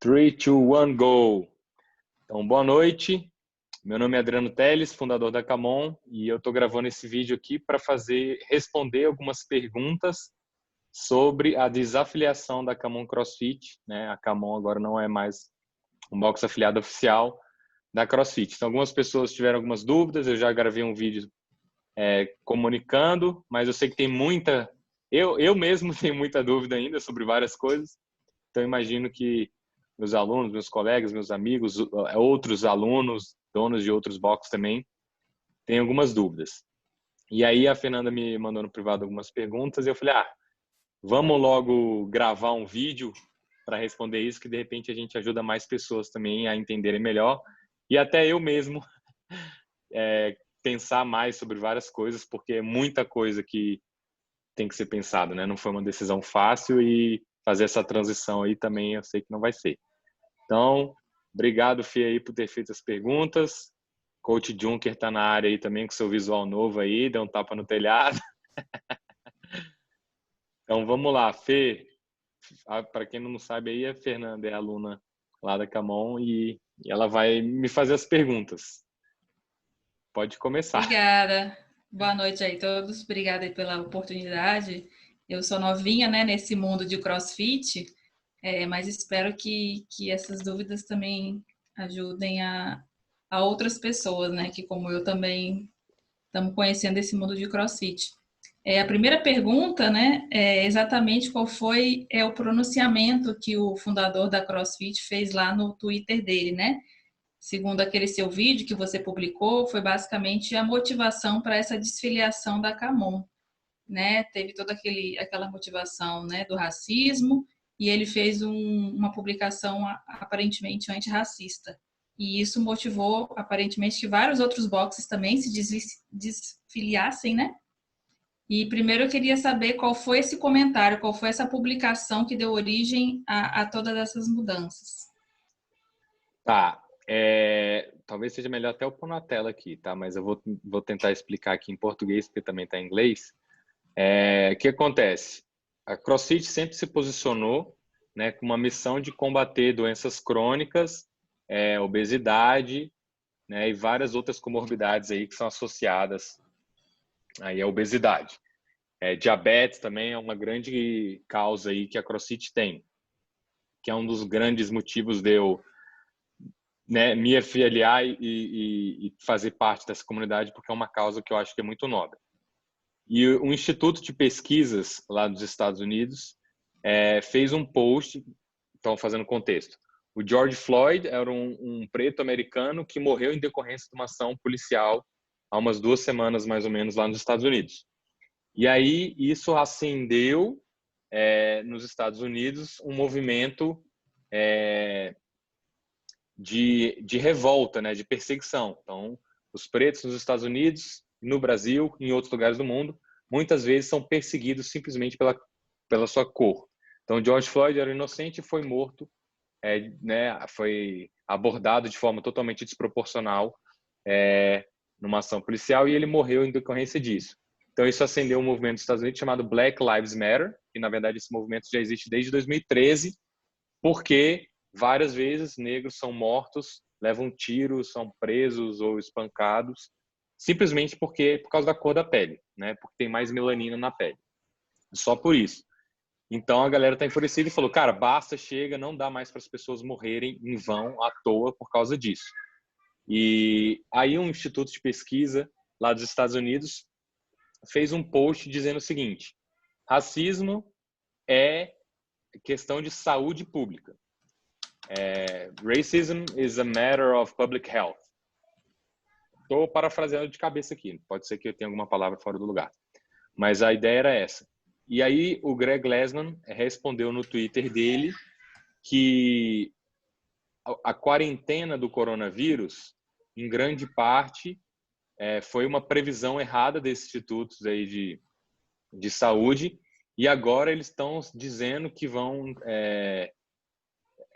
3, 2, 1, go! Então, boa noite. Meu nome é Adriano Teles, fundador da Camon, e eu estou gravando esse vídeo aqui para responder algumas perguntas sobre a desafiliação da Camon CrossFit, né? A Camon agora não é mais um box afiliado oficial da CrossFit. Então, algumas pessoas tiveram algumas dúvidas, eu já gravei um vídeo comunicando, mas eu sei que tem muita... Eu mesmo tenho muita dúvida ainda sobre várias coisas, então imagino que meus alunos, meus colegas, meus amigos, outros alunos, donos de outros boxes também, têm algumas dúvidas. E aí a Fernanda me mandou no privado algumas perguntas e eu falei, vamos logo gravar um vídeo para responder isso, que de repente a gente ajuda mais pessoas também a entenderem melhor e até eu mesmo pensar mais sobre várias coisas, porque é muita coisa que tem que ser pensado, né? Não foi uma decisão fácil e fazer essa transição aí também eu sei que não vai ser. Então, obrigado, Fê, aí, por ter feito as perguntas. Coach Junker está na área aí também, com seu visual novo aí, deu um tapa no telhado. Então, vamos lá, Fê. Para quem não sabe aí, a Fernanda é aluna lá da Camon e ela vai me fazer as perguntas. Pode começar. Obrigada. Boa noite aí a todos. Obrigada aí pela oportunidade. Eu sou novinha, né, nesse mundo de CrossFit, mas espero que essas dúvidas também ajudem a outras pessoas, né, que como eu também estamos conhecendo esse mundo de CrossFit. A primeira pergunta, né, é exatamente qual foi o pronunciamento que o fundador da CrossFit fez lá no Twitter dele, né? Segundo aquele seu vídeo que você publicou, foi basicamente a motivação para essa desfiliação da Camon, né? Teve toda aquela motivação, né, do racismo, e ele fez uma publicação aparentemente antirracista. E isso motivou, aparentemente, que vários outros boxes também se desfiliassem, né? E primeiro eu queria saber qual foi esse comentário, qual foi essa publicação que deu origem a todas essas mudanças. Tá. Talvez seja melhor até eu pôr na tela aqui, tá? Mas eu vou tentar explicar aqui em português, porque também está em inglês. O que acontece? A CrossFit sempre se posicionou, né, com uma missão de combater doenças crônicas, obesidade, né, e várias outras comorbidades aí que são associadas aí à obesidade. Diabetes também é uma grande causa aí que a CrossFit tem, que é um dos grandes motivos de eu, né, me afiliar e fazer parte dessa comunidade, porque é uma causa que eu acho que é muito nobre. E o Instituto de Pesquisas lá dos Estados Unidos fez um post, então fazendo contexto. O George Floyd era um preto americano que morreu em decorrência de uma ação policial há umas 2 semanas, mais ou menos, lá nos Estados Unidos. E aí isso acendeu nos Estados Unidos um movimento de revolta, né, de perseguição. Então, os pretos nos Estados Unidos, no Brasil, em outros lugares do mundo, muitas vezes são perseguidos simplesmente pela sua cor. Então, George Floyd era inocente e foi morto, né, foi abordado de forma totalmente desproporcional numa ação policial e ele morreu em decorrência disso. Então, isso acendeu um movimento nos Estados Unidos chamado Black Lives Matter, e na verdade esse movimento já existe desde 2013, porque várias vezes negros são mortos, levam tiros, são presos ou espancados, simplesmente por causa da cor da pele, né? Porque tem mais melanina na pele. Só por isso. Então a galera tá enfurecida e falou, cara, basta, chega, não dá mais para as pessoas morrerem em vão, à toa, por causa disso. E aí um instituto de pesquisa lá dos Estados Unidos fez um post dizendo o seguinte: racismo é questão de saúde pública. Racism is a matter of public health. Estou parafraseando de cabeça aqui, pode ser que eu tenha alguma palavra fora do lugar, mas a ideia era essa. E aí o Greg Glassman respondeu no Twitter dele que a quarentena do coronavírus, em grande parte, foi uma previsão errada desses institutos aí de saúde, e agora eles estão dizendo que vão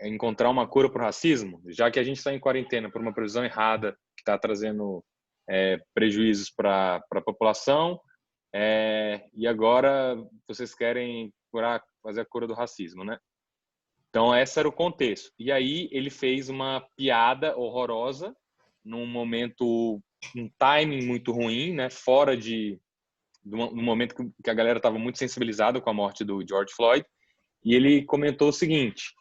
encontrar uma cura para o racismo, já que a gente está em quarentena por uma previsão errada que está trazendo prejuízos para a população, e agora vocês querem fazer a cura do racismo, né? Então, esse era o contexto. E aí, ele fez uma piada horrorosa, num momento, um timing muito ruim, né? Fora no momento que a galera estava muito sensibilizada com a morte do George Floyd. E ele comentou o seguinte: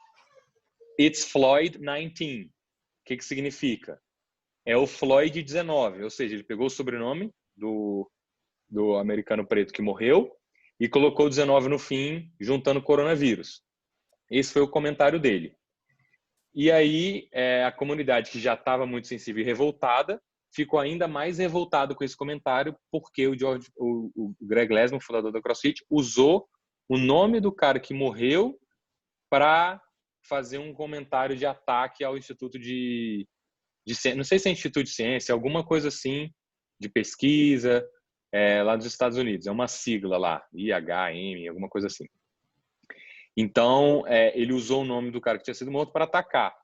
It's Floyd 19. O que significa? É o Floyd 19, ou seja, ele pegou o sobrenome do americano preto que morreu e colocou 19 no fim, juntando coronavírus. Esse foi o comentário dele. E aí, a comunidade que já estava muito sensível e revoltada ficou ainda mais revoltado com esse comentário, porque o Greg Glassman, fundador da CrossFit, usou o nome do cara que morreu para fazer um comentário de ataque ao Instituto de não sei se é Instituto de Ciência, alguma coisa assim, de pesquisa, lá dos Estados Unidos. É uma sigla lá, IHM, alguma coisa assim. Então, ele usou o nome do cara que tinha sido morto para atacar.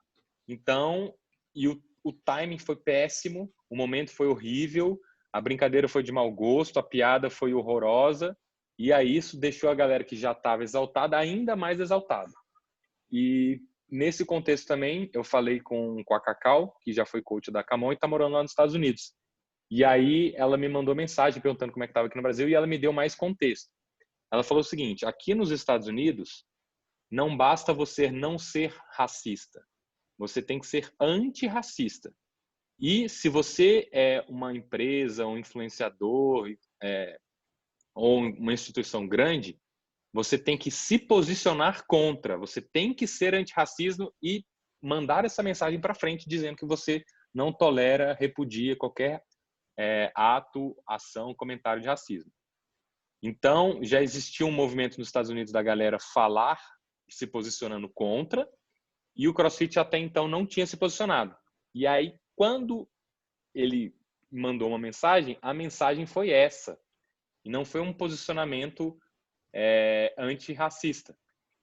Então, e o timing foi péssimo, o momento foi horrível, a brincadeira foi de mau gosto, a piada foi horrorosa, e aí isso deixou a galera que já estava exaltada ainda mais exaltada. E nesse contexto também, eu falei com a Cacau, que já foi coach da Camon e está morando lá nos Estados Unidos. E aí ela me mandou mensagem perguntando como é que estava aqui no Brasil e ela me deu mais contexto. Ela falou o seguinte: aqui nos Estados Unidos, não basta você não ser racista, você tem que ser antirracista. E se você é uma empresa, um influenciador ou uma instituição grande, você tem que se posicionar contra, você tem que ser antirracismo e mandar essa mensagem para frente dizendo que você não tolera, repudia qualquer ato, ação, comentário de racismo. Então, já existia um movimento nos Estados Unidos da galera falar, se posicionando contra, e o CrossFit até então não tinha se posicionado. E aí, quando ele mandou uma mensagem, a mensagem foi essa. E não foi um posicionamento antirracista.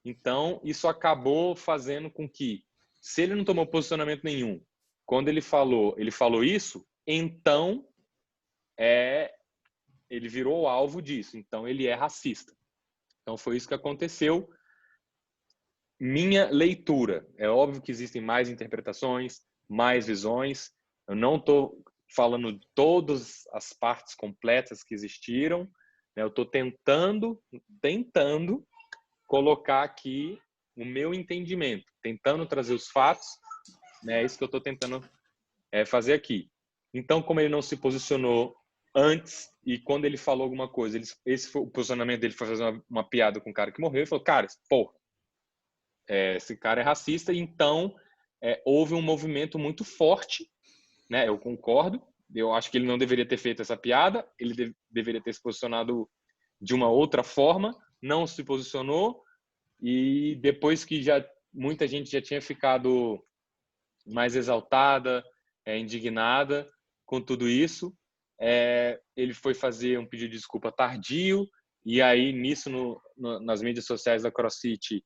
Então, isso acabou fazendo com que, se ele não tomou posicionamento nenhum, quando ele falou isso, então ele virou alvo disso. Então, ele é racista. Então, foi isso que aconteceu. Minha leitura. É óbvio que existem mais interpretações, mais visões. Eu não estou falando todas as partes completas que existiram. Eu estou tentando colocar aqui o meu entendimento, tentando trazer os fatos. É isso que eu estou tentando fazer aqui. Então, como ele não se posicionou antes e quando ele falou alguma coisa, esse foi o posicionamento dele, foi fazer uma piada com o cara que morreu. Ele falou: cara, porra, esse cara é racista. Então, houve um movimento muito forte, né? Eu concordo. Eu acho que ele não deveria ter feito essa piada. Ele deveria ter se posicionado de uma outra forma. Não se posicionou. E depois que muita gente já tinha ficado mais exaltada, indignada com tudo isso, ele foi fazer um pedido de desculpa tardio. E aí, nisso, nas mídias sociais da CrossFit,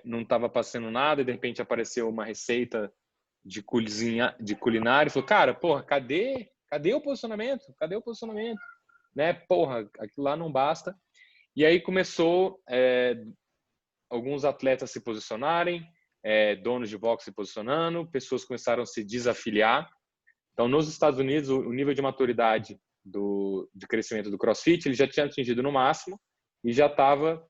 não estava passando nada, e de repente apareceu uma receita de culinária e falou: cara, porra, cadê o posicionamento? Cadê o posicionamento? Né? Porra, aquilo lá não basta. E aí começou alguns atletas se posicionarem, donos de boxe se posicionando, pessoas começaram a se desafiliar. Então, nos Estados Unidos, o nível de maturidade de crescimento do CrossFit ele já tinha atingido no máximo e já estava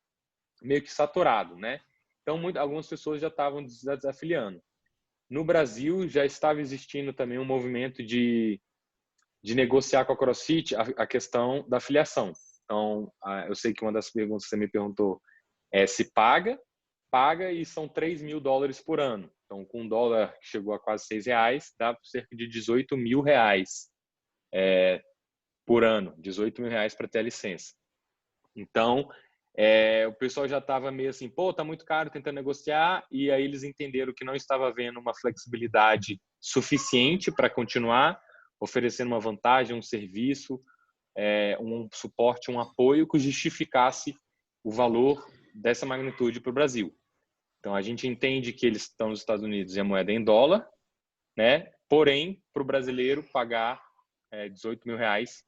meio que saturado, né? Então, algumas pessoas já estavam desafiliando. No Brasil, já estava existindo também um movimento de negociar com a CrossFit a questão da afiliação. Então, eu sei que uma das perguntas que você me perguntou é se paga e são $3.000 por ano. Então, com $1 que chegou a quase R$6, dá cerca de R$18.000 por ano, R$18.000 para ter a licença. Então, o pessoal já estava meio assim, pô, tá muito caro, tentando negociar, e aí eles entenderam que não estava havendo uma flexibilidade suficiente para continuar oferecendo uma vantagem, um serviço, um suporte, um apoio que justificasse o valor dessa magnitude para o Brasil. Então, a gente entende que eles estão nos Estados Unidos e a moeda é em dólar, né? Porém, para o brasileiro pagar R$18.000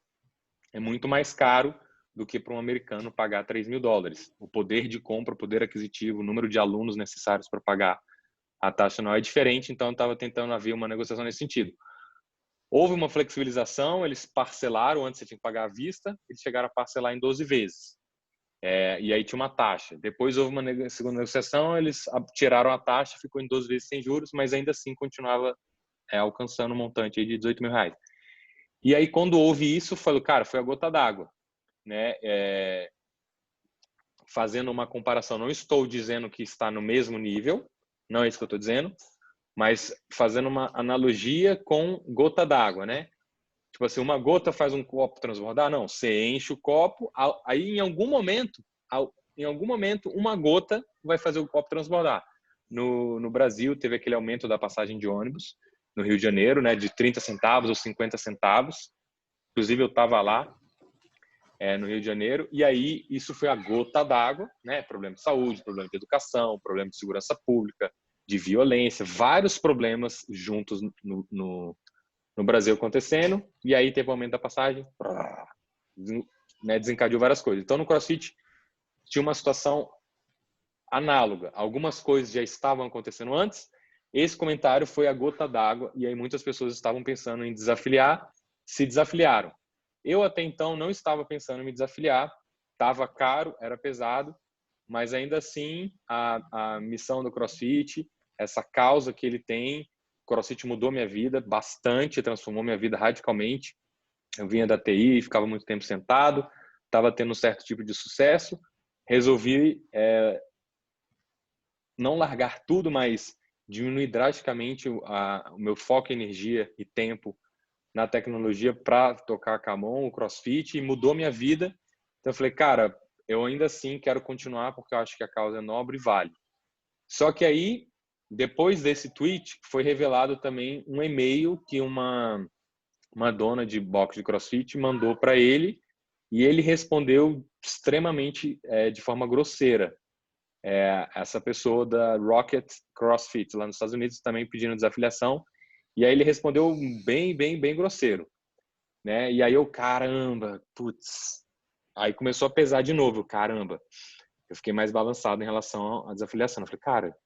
é muito mais caro do que para um americano pagar $3.000. O poder de compra, o poder aquisitivo, o número de alunos necessários para pagar a taxa anual é diferente, então eu estava tentando haver uma negociação nesse sentido. Houve uma flexibilização, eles parcelaram, antes você tinha que pagar à vista, eles chegaram a parcelar em 12 vezes. E aí tinha uma taxa. Depois houve uma segunda negociação, eles tiraram a taxa, ficou em 12 vezes sem juros, mas ainda assim continuava alcançando um montante aí de R$18.000. E aí quando houve isso, falou, cara, foi a gota d'água, né? Fazendo uma comparação, não estou dizendo que está no mesmo nível, não é isso que eu estou dizendo, mas fazendo uma analogia com gota d'água, né? Tipo assim, uma gota faz um copo transbordar? Não, você enche o copo, aí em algum momento, uma gota vai fazer o copo transbordar. No Brasil, teve aquele aumento da passagem de ônibus, no Rio de Janeiro, né, de 30 centavos ou 50 centavos. Inclusive, eu estava lá, no Rio de Janeiro, e aí isso foi a gota d'água, né? Problema de saúde, problema de educação, problema de segurança pública, de violência, vários problemas juntos no Brasil acontecendo, e aí teve o aumento da passagem, né, desencadeou várias coisas. Então, no CrossFit, tinha uma situação análoga. Algumas coisas já estavam acontecendo antes, esse comentário foi a gota d'água, e aí muitas pessoas estavam pensando em desafiliar, se desafiliaram. Eu até então não estava pensando em me desafiliar, estava caro, era pesado, mas ainda assim a missão do CrossFit, essa causa que ele tem, o CrossFit mudou minha vida bastante, transformou minha vida radicalmente. Eu vinha da TI, ficava muito tempo sentado, estava tendo um certo tipo de sucesso, resolvi não largar tudo, mas diminuir drasticamente o meu foco, energia e tempo na tecnologia para tocar a Camon, o CrossFit, e mudou minha vida. Então eu falei, cara, eu ainda assim quero continuar porque eu acho que a causa é nobre e vale. Só que aí, depois desse tweet, foi revelado também um e-mail que uma dona de box de CrossFit mandou para ele, e ele respondeu extremamente de forma grosseira. Essa pessoa da Rocket CrossFit lá nos Estados Unidos também pedindo desafiliação, e aí ele respondeu bem, bem, bem grosseiro, né? E aí eu, caramba, putz. Aí começou a pesar de novo, caramba. Eu fiquei mais balançado em relação à desafiliação. Eu falei, cara,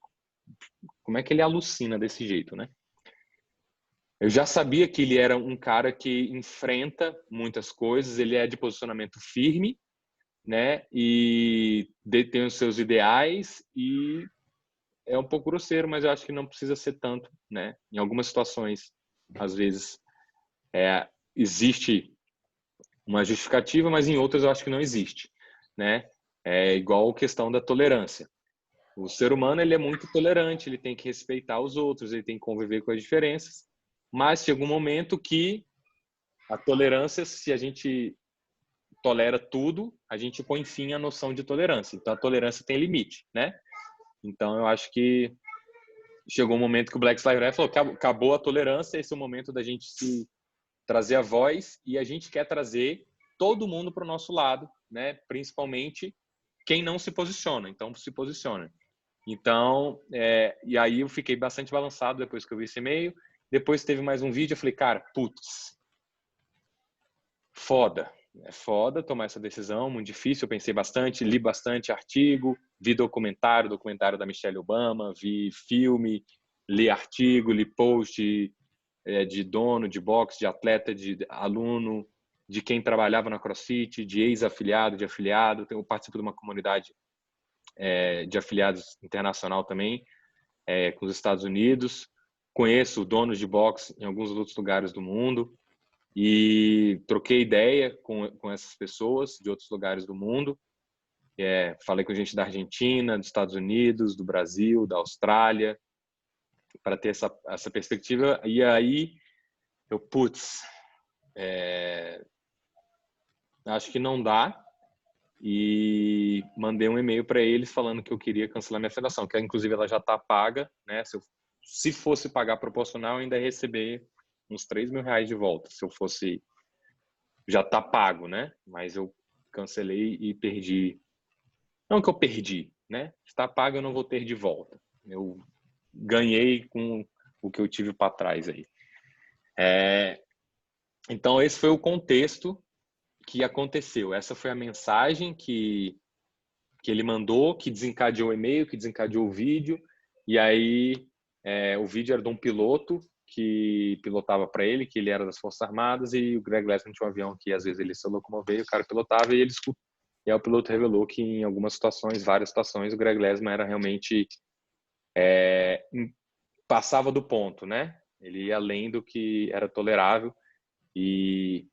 como é que ele alucina desse jeito, né? Eu já sabia que ele era um cara que enfrenta muitas coisas, ele é de posicionamento firme, né? E tem os seus ideais e é um pouco grosseiro, mas eu acho que não precisa ser tanto, né? Em algumas situações, às vezes, existe uma justificativa, mas em outras eu acho que não existe, né? É igual a questão da tolerância. O ser humano, ele é muito tolerante, ele tem que respeitar os outros, ele tem que conviver com as diferenças, mas chega um momento que a tolerância, se a gente tolera tudo, a gente põe fim à noção de tolerância. Então a tolerância tem limite, né? Então eu acho que chegou um momento que o Black Lives Matter falou, acabou a tolerância, esse é o momento da gente se trazer a voz, e a gente quer trazer todo mundo para o nosso lado, né? Principalmente quem não se posiciona. Então se posiciona. Então, e aí eu fiquei bastante balançado depois que eu vi esse e-mail. Depois teve mais um vídeo, eu falei, cara, putz, foda. É foda tomar essa decisão, muito difícil. Eu pensei bastante, li bastante artigo, vi documentário da Michelle Obama, vi filme, li artigo, li post de dono, de boxe, de atleta, de aluno, de quem trabalhava na CrossFit, de ex-afiliado, de afiliado. Eu participo de uma comunidade de afiliados internacional também, com os Estados Unidos. Conheço donos de boxe em alguns outros lugares do mundo e troquei ideia com essas pessoas de outros lugares do mundo. Falei com gente da Argentina, dos Estados Unidos, do Brasil, da Austrália, para ter essa perspectiva. E aí eu, putz, acho que não dá, e mandei um e-mail para eles falando que eu queria cancelar minha federação, que inclusive ela já está paga, né? Se fosse pagar proporcional, eu ainda ia receber uns R$3.000 de volta, se eu fosse, já está pago, né? Mas eu cancelei e perdi, não que eu perdi, né? Está pago, eu não vou ter de volta. Eu ganhei com o que eu tive para trás aí. Então esse foi o contexto que aconteceu. Essa foi a mensagem que ele mandou, que desencadeou o e-mail, que desencadeou o vídeo. E aí o vídeo era de um piloto que pilotava para ele, que ele era das Forças Armadas, e o Greg Glassman tinha um avião que às vezes ele se locomovia, o cara pilotava e ele escutou. E aí o piloto revelou que em algumas situações, várias situações, o Greg Glassman era realmente passava do ponto, né? Ele ia além do que era tolerável. E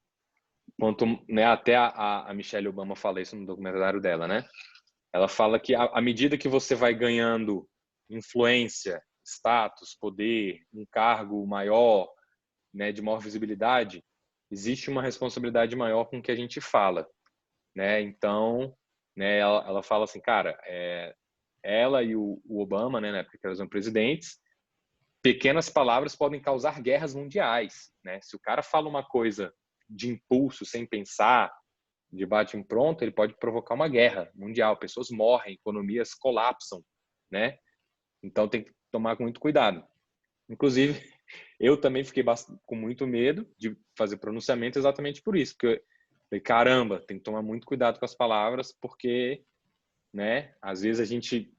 quanto, né, até a Michelle Obama fala isso no documentário dela, né? Ela fala que à medida que você vai ganhando influência, status, poder, um cargo maior, né, de maior visibilidade, existe uma responsabilidade maior com o que a gente fala, né? Então, né, ela fala assim, cara, ela e o Obama, né, na época que eles eram presidentes, pequenas palavras podem causar guerras mundiais, né? Se o cara fala uma coisa de impulso, sem pensar, de bate em pronto, ele pode provocar uma guerra mundial, pessoas morrem, economias colapsam, né? Então tem que tomar muito cuidado. Inclusive, eu também fiquei com muito medo de fazer pronunciamento exatamente por isso, porque eu falei, caramba, tem que tomar muito cuidado com as palavras, porque, né, às vezes a gente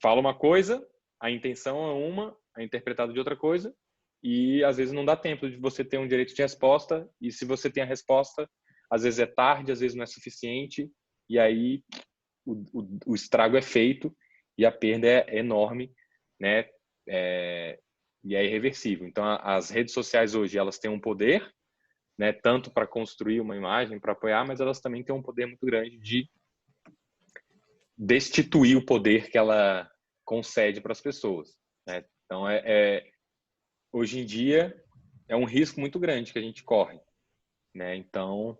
fala uma coisa, a intenção é uma, é interpretada de outra coisa, e às vezes não dá tempo de você ter um direito de resposta, e se você tem a resposta, às vezes é tarde, às vezes não é suficiente, e aí o estrago é feito e a perda é enorme, né? E é irreversível. Então, as redes sociais hoje, elas têm um poder, né? Tanto para construir uma imagem, para apoiar, mas elas também têm um poder muito grande de destituir o poder que ela concede para as pessoas, né? Então, hoje em dia, é um risco muito grande que a gente corre, né? Então,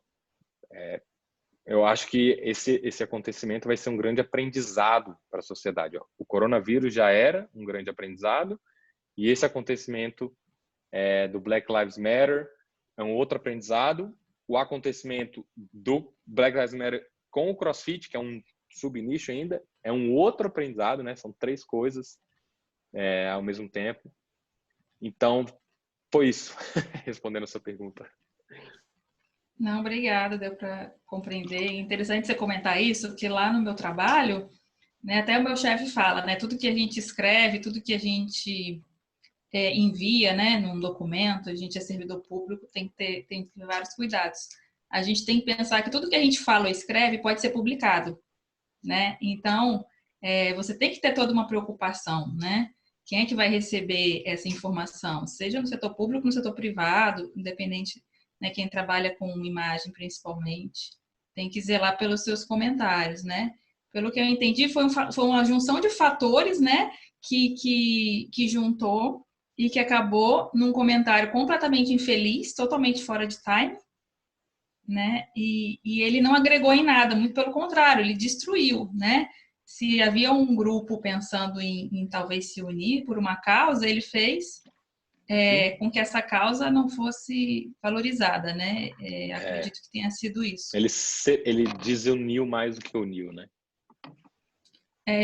eu acho que esse acontecimento vai ser um grande aprendizado para a sociedade. Ó. O coronavírus já era um grande aprendizado e esse acontecimento do Black Lives Matter é um outro aprendizado. O acontecimento do Black Lives Matter com o CrossFit, que é um subnicho ainda, é um outro aprendizado, né? São 3 coisas ao mesmo tempo. Então, foi isso, respondendo a sua pergunta. Não, obrigada, deu para compreender. Interessante você comentar isso, porque lá no meu trabalho, né, até o meu chefe fala, né, tudo que a gente escreve, tudo que a gente envia, né, num documento, a gente é servidor público, tem que ter vários cuidados. A gente tem que pensar que tudo que a gente fala ou escreve pode ser publicado, né? Então, você tem que ter toda uma preocupação, né? Quem é que vai receber essa informação? Seja no setor público, no setor privado, independente, né? Quem trabalha com imagem, principalmente, tem que zelar pelos seus comentários, né? Pelo que eu entendi, foi uma junção de fatores, né? Que juntou e que acabou num comentário completamente infeliz, totalmente fora de time, né? E ele não agregou em nada, muito pelo contrário, ele destruiu, né? Se havia um grupo pensando em talvez se unir por uma causa, ele fez com que essa causa não fosse valorizada, né? Acredito que tenha sido isso. Ele desuniu mais do que uniu, né?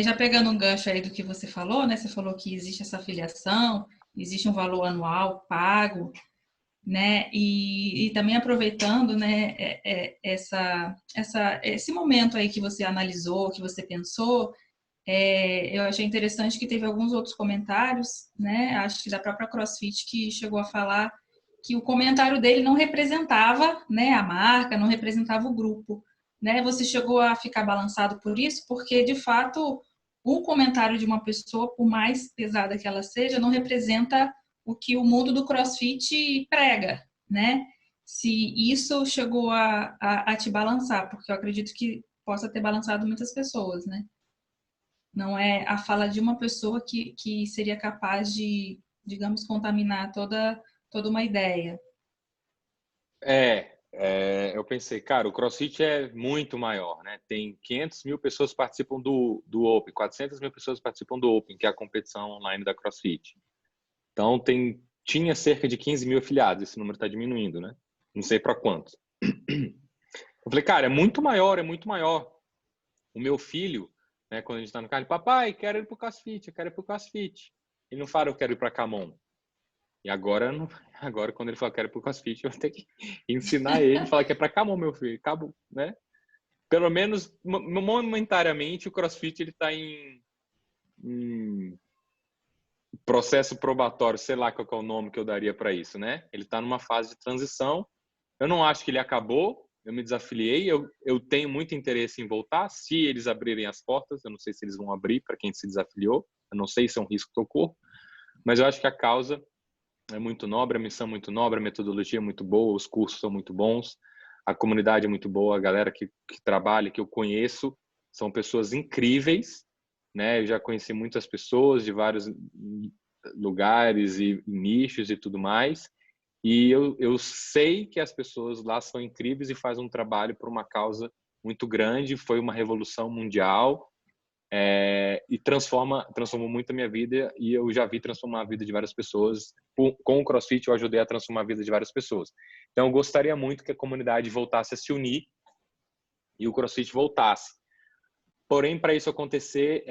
Já pegando um gancho aí do que você falou, né? Você falou que existe essa filiação, existe um valor anual pago, né? E também aproveitando, né, esse momento aí que você analisou, que você pensou, eu achei interessante que teve alguns outros comentários, né? Acho que da própria CrossFit que chegou a falar que o comentário dele não representava, né, a marca, não representava o grupo, né? Você chegou a ficar balançado por isso, porque de fato o comentário de uma pessoa, por mais pesada que ela seja, não representa o que o mundo do CrossFit prega, né? Se isso chegou a te balançar, porque eu acredito que possa ter balançado muitas pessoas, né? Não é a fala de uma pessoa que seria capaz de, digamos, contaminar toda uma ideia. Eu pensei, cara, o CrossFit é muito maior, né? Tem 500 mil pessoas que participam do Open, 400 mil pessoas participam do Open, que é a competição online da CrossFit. Então, tinha cerca de 15 mil afiliados, esse número está diminuindo, né? Não sei para quantos. Eu falei, cara, é muito maior, é muito maior. O meu filho, né, quando a gente está no carro, papai, quero ir para o CrossFit, eu quero ir para o CrossFit. Ele não fala, eu quero ir para Camon. E agora, agora quando ele fala que quero ir pro CrossFit, eu vou ter que ensinar ele, falar que é para acabou, meu filho, acabou, né? Pelo menos momentaneamente o CrossFit ele está em processo probatório, sei lá qual é o nome que eu daria para isso, né? Ele está numa fase de transição. Eu não acho que ele acabou. Eu me desafiliei. Eu tenho muito interesse em voltar, se eles abrirem as portas. Eu não sei se eles vão abrir para quem se desafiliou. Eu não sei se é um risco que eu corro. Mas eu acho que a causa é muito nobre, a missão é muito nobre, a metodologia é muito boa, os cursos são muito bons, a comunidade é muito boa, a galera que trabalha, que eu conheço, são pessoas incríveis, né? Eu já conheci muitas pessoas de vários lugares e nichos e tudo mais, e eu sei que as pessoas lá são incríveis e fazem um trabalho por uma causa muito grande, foi uma revolução mundial, e transformou muito a minha vida, e eu já vi transformar a vida de várias pessoas. Com o CrossFit eu ajudei a transformar a vida de várias pessoas. Então eu gostaria muito que a comunidade voltasse a se unir e o CrossFit voltasse. Porém, para isso acontecer,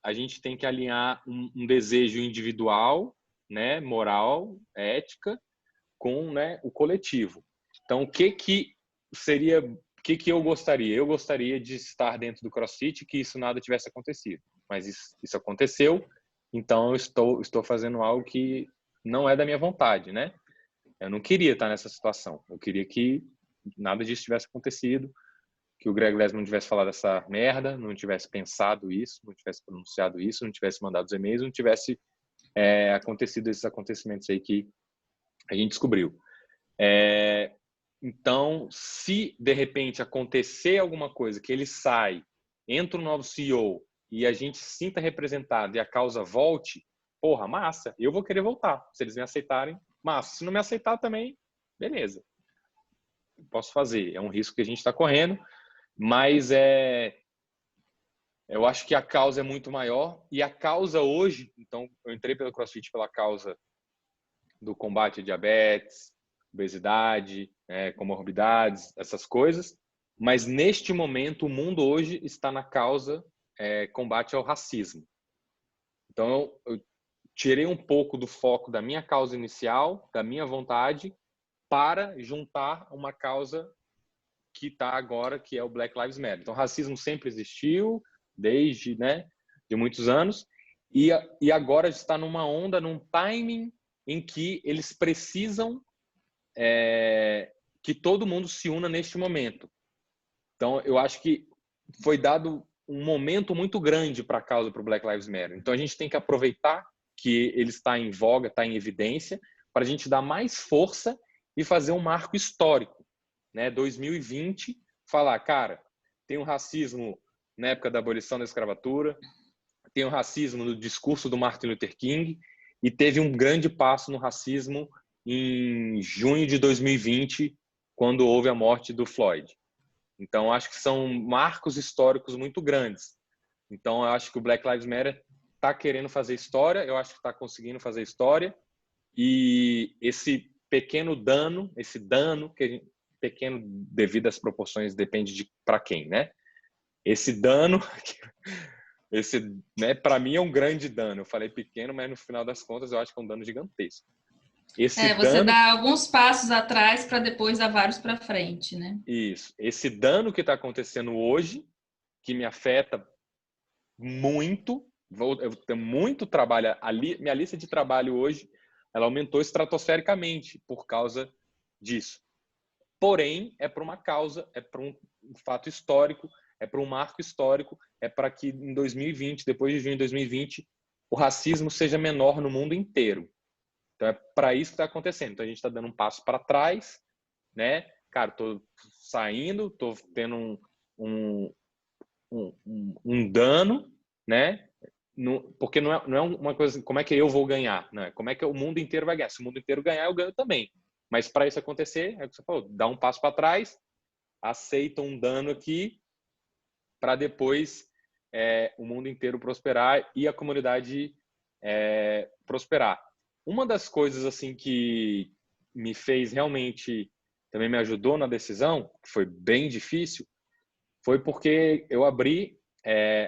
a gente tem que alinhar um desejo individual, né, moral, ética, com, né, o coletivo. Então, o que seria, o que eu gostaria? Eu gostaria de estar dentro do CrossFit, que isso nada tivesse acontecido. Mas isso aconteceu, então eu estou fazendo algo que não é da minha vontade, né? Eu não queria estar nessa situação. Eu queria que nada disso tivesse acontecido, que o Greg Leslie não tivesse falado essa merda, não tivesse pensado isso, não tivesse pronunciado isso, não tivesse mandado os e-mails, não tivesse acontecido esses acontecimentos aí que a gente descobriu. Então, se de repente acontecer alguma coisa, que ele sai, entra um novo CEO e a gente se sinta representado e a causa volte, porra, massa, eu vou querer voltar. Se eles me aceitarem, massa. Se não me aceitar também, beleza. Posso fazer. É um risco que a gente está correndo, mas eu acho que a causa é muito maior e a causa hoje, então eu entrei pelo CrossFit pela causa do combate à diabetes, obesidade, comorbidades, essas coisas. Mas neste momento, o mundo hoje está na causa combate ao racismo. Então, eu tirei um pouco do foco da minha causa inicial, da minha vontade, para juntar uma causa que está agora, que é o Black Lives Matter. Então, racismo sempre existiu, desde, de muitos anos, e agora está numa onda, num timing em que eles precisam que todo mundo se una neste momento. Então, eu acho que foi dado um momento muito grande para a causa, para o Black Lives Matter. Então, a gente tem que aproveitar que ele está em voga, está em evidência, para a gente dar mais força e fazer um marco histórico. 2020, falar, cara, tem um racismo na época da abolição da escravatura, tem o racismo no discurso do Martin Luther King e teve um grande passo no racismo em junho de 2020, quando houve a morte do Floyd. Então, acho que são marcos históricos muito grandes. Então, eu acho que o Black Lives Matter está querendo fazer história, eu acho que está conseguindo fazer história, e esse pequeno dano, que a gente, pequeno devido às proporções, depende de para quem, né? Esse dano, para mim é um grande dano. Eu falei pequeno, mas no final das contas eu acho que é um dano gigantesco. Você dá alguns passos atrás para depois dar vários para frente, né? Isso. Esse dano que está acontecendo hoje, que me afeta muito, eu tenho muito trabalho, minha lista de trabalho hoje, ela aumentou estratosfericamente por causa disso. Porém, é por uma causa, é por um fato histórico, é por um marco histórico, é para que em 2020, depois de junho de 2020, o racismo seja menor no mundo inteiro. Então, é para isso que está acontecendo. Então, a gente está dando um passo para trás, né? Cara, estou saindo, estou tendo um dano, né? Porque não é uma coisa, como é que eu vou ganhar? Né? Como é que o mundo inteiro vai ganhar? Se o mundo inteiro ganhar, eu ganho também. Mas para isso acontecer, é o que você falou, dá um passo para trás, aceita um dano aqui, para depois o mundo inteiro prosperar e a comunidade prosperar. Uma das coisas assim que me fez realmente, também me ajudou na decisão, que foi bem difícil, foi porque eu abri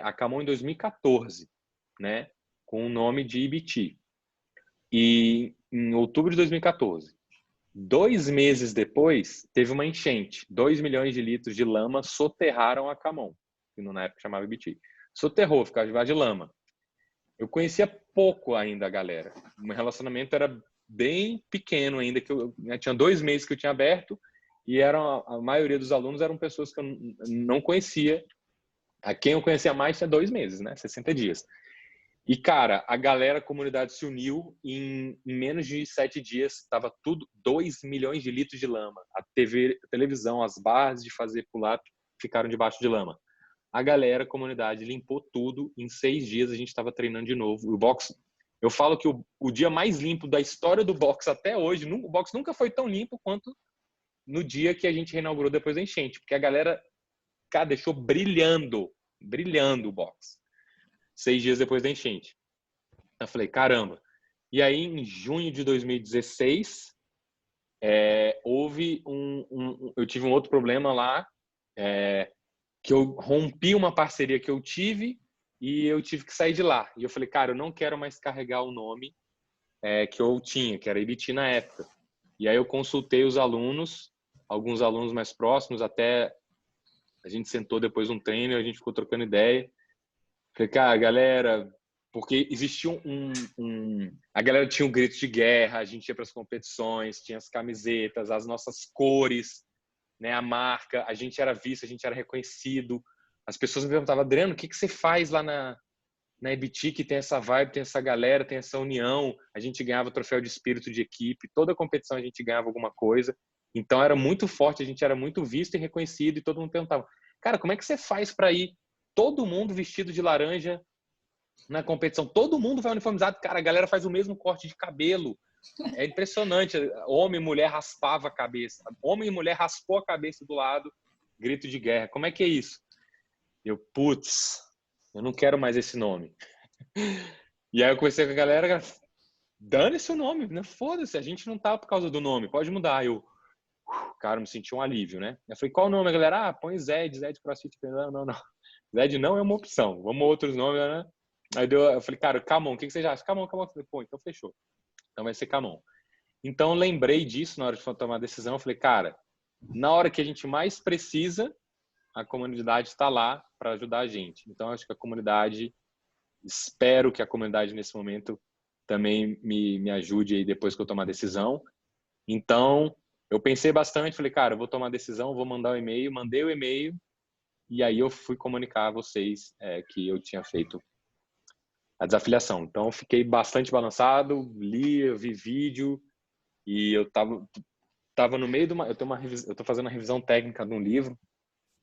a Camon em 2014, né, com o nome de IBT. E em outubro de 2014. 2 meses depois, teve uma enchente. 2 milhões de litros de lama soterraram a Camon, que na época chamava IBT. Soterrou, ficava debaixo de lama. Eu conhecia pouco ainda a galera. O meu relacionamento era bem pequeno ainda, que eu tinha 2 meses que eu tinha aberto, e a maioria dos alunos eram pessoas que eu não conhecia. A quem eu conhecia mais tinha 2 meses, né? 60 dias. E, cara, a galera, a comunidade se uniu em menos de 7 dias, estava tudo, 2 milhões de litros de lama. A televisão, as barras de fazer pular ficaram debaixo de lama. A galera, a comunidade, limpou tudo. Em 6 dias a gente estava treinando de novo. O box, eu falo que o dia mais limpo da história do box até hoje, o box nunca foi tão limpo quanto no dia que a gente reinaugurou depois da enchente, porque a galera, cara, deixou brilhando o box. 6 dias depois da enchente. Eu falei, caramba. E aí, em junho de 2016, eu tive um outro problema lá, que eu rompi uma parceria que eu tive e eu tive que sair de lá. E eu falei, cara, eu não quero mais carregar o nome que eu tinha, que era IBT na época. E aí eu consultei os alunos, alguns alunos mais próximos, até a gente sentou depois de um treino, a gente ficou trocando ideia. Falei, cara, galera, porque existia a galera tinha um grito de guerra, a gente ia para as competições, tinha as camisetas, as nossas cores, né, a marca, a gente era visto, a gente era reconhecido. As pessoas me perguntavam, Adriano, o que você faz lá na IBT que tem essa vibe, tem essa galera, tem essa união? A gente ganhava o troféu de espírito de equipe, toda competição a gente ganhava alguma coisa. Então era muito forte, a gente era muito visto e reconhecido e todo mundo perguntava, cara, como é que você faz para ir todo mundo vestido de laranja na competição? Todo mundo vai uniformizado, cara, a galera faz o mesmo corte de cabelo. É impressionante. Homem e mulher raspava a cabeça. Homem e mulher raspou a cabeça do lado, grito de guerra. Como é que é isso? Putz, eu não quero mais esse nome. E aí eu conversei com a galera, dane-se o nome, né? Foda-se, a gente não tá por causa do nome, pode mudar. Cara, me senti um alívio, né? Eu falei, qual o nome, galera? Ah, põe Zed CrossFit. Não. Zed não é uma opção, vamos outros nomes, né? Aí eu falei, cara, Camon, o que você já acha? Camon. Pô, então fechou. Então vai ser Camon. Então eu lembrei disso na hora de tomar a decisão. Eu falei, cara, na hora que a gente mais precisa, a comunidade está lá para ajudar a gente. Então acho que a comunidade, espero que a comunidade nesse momento também me ajude aí depois que eu tomar a decisão. Então eu pensei bastante, falei, cara, eu vou tomar a decisão, vou mandar o e-mail, mandei o e-mail e aí eu fui comunicar a vocês que eu tinha feito a desafiliação. Então eu fiquei bastante balançado, eu vi vídeo e eu tava no meio de eu tô fazendo uma revisão técnica de um livro,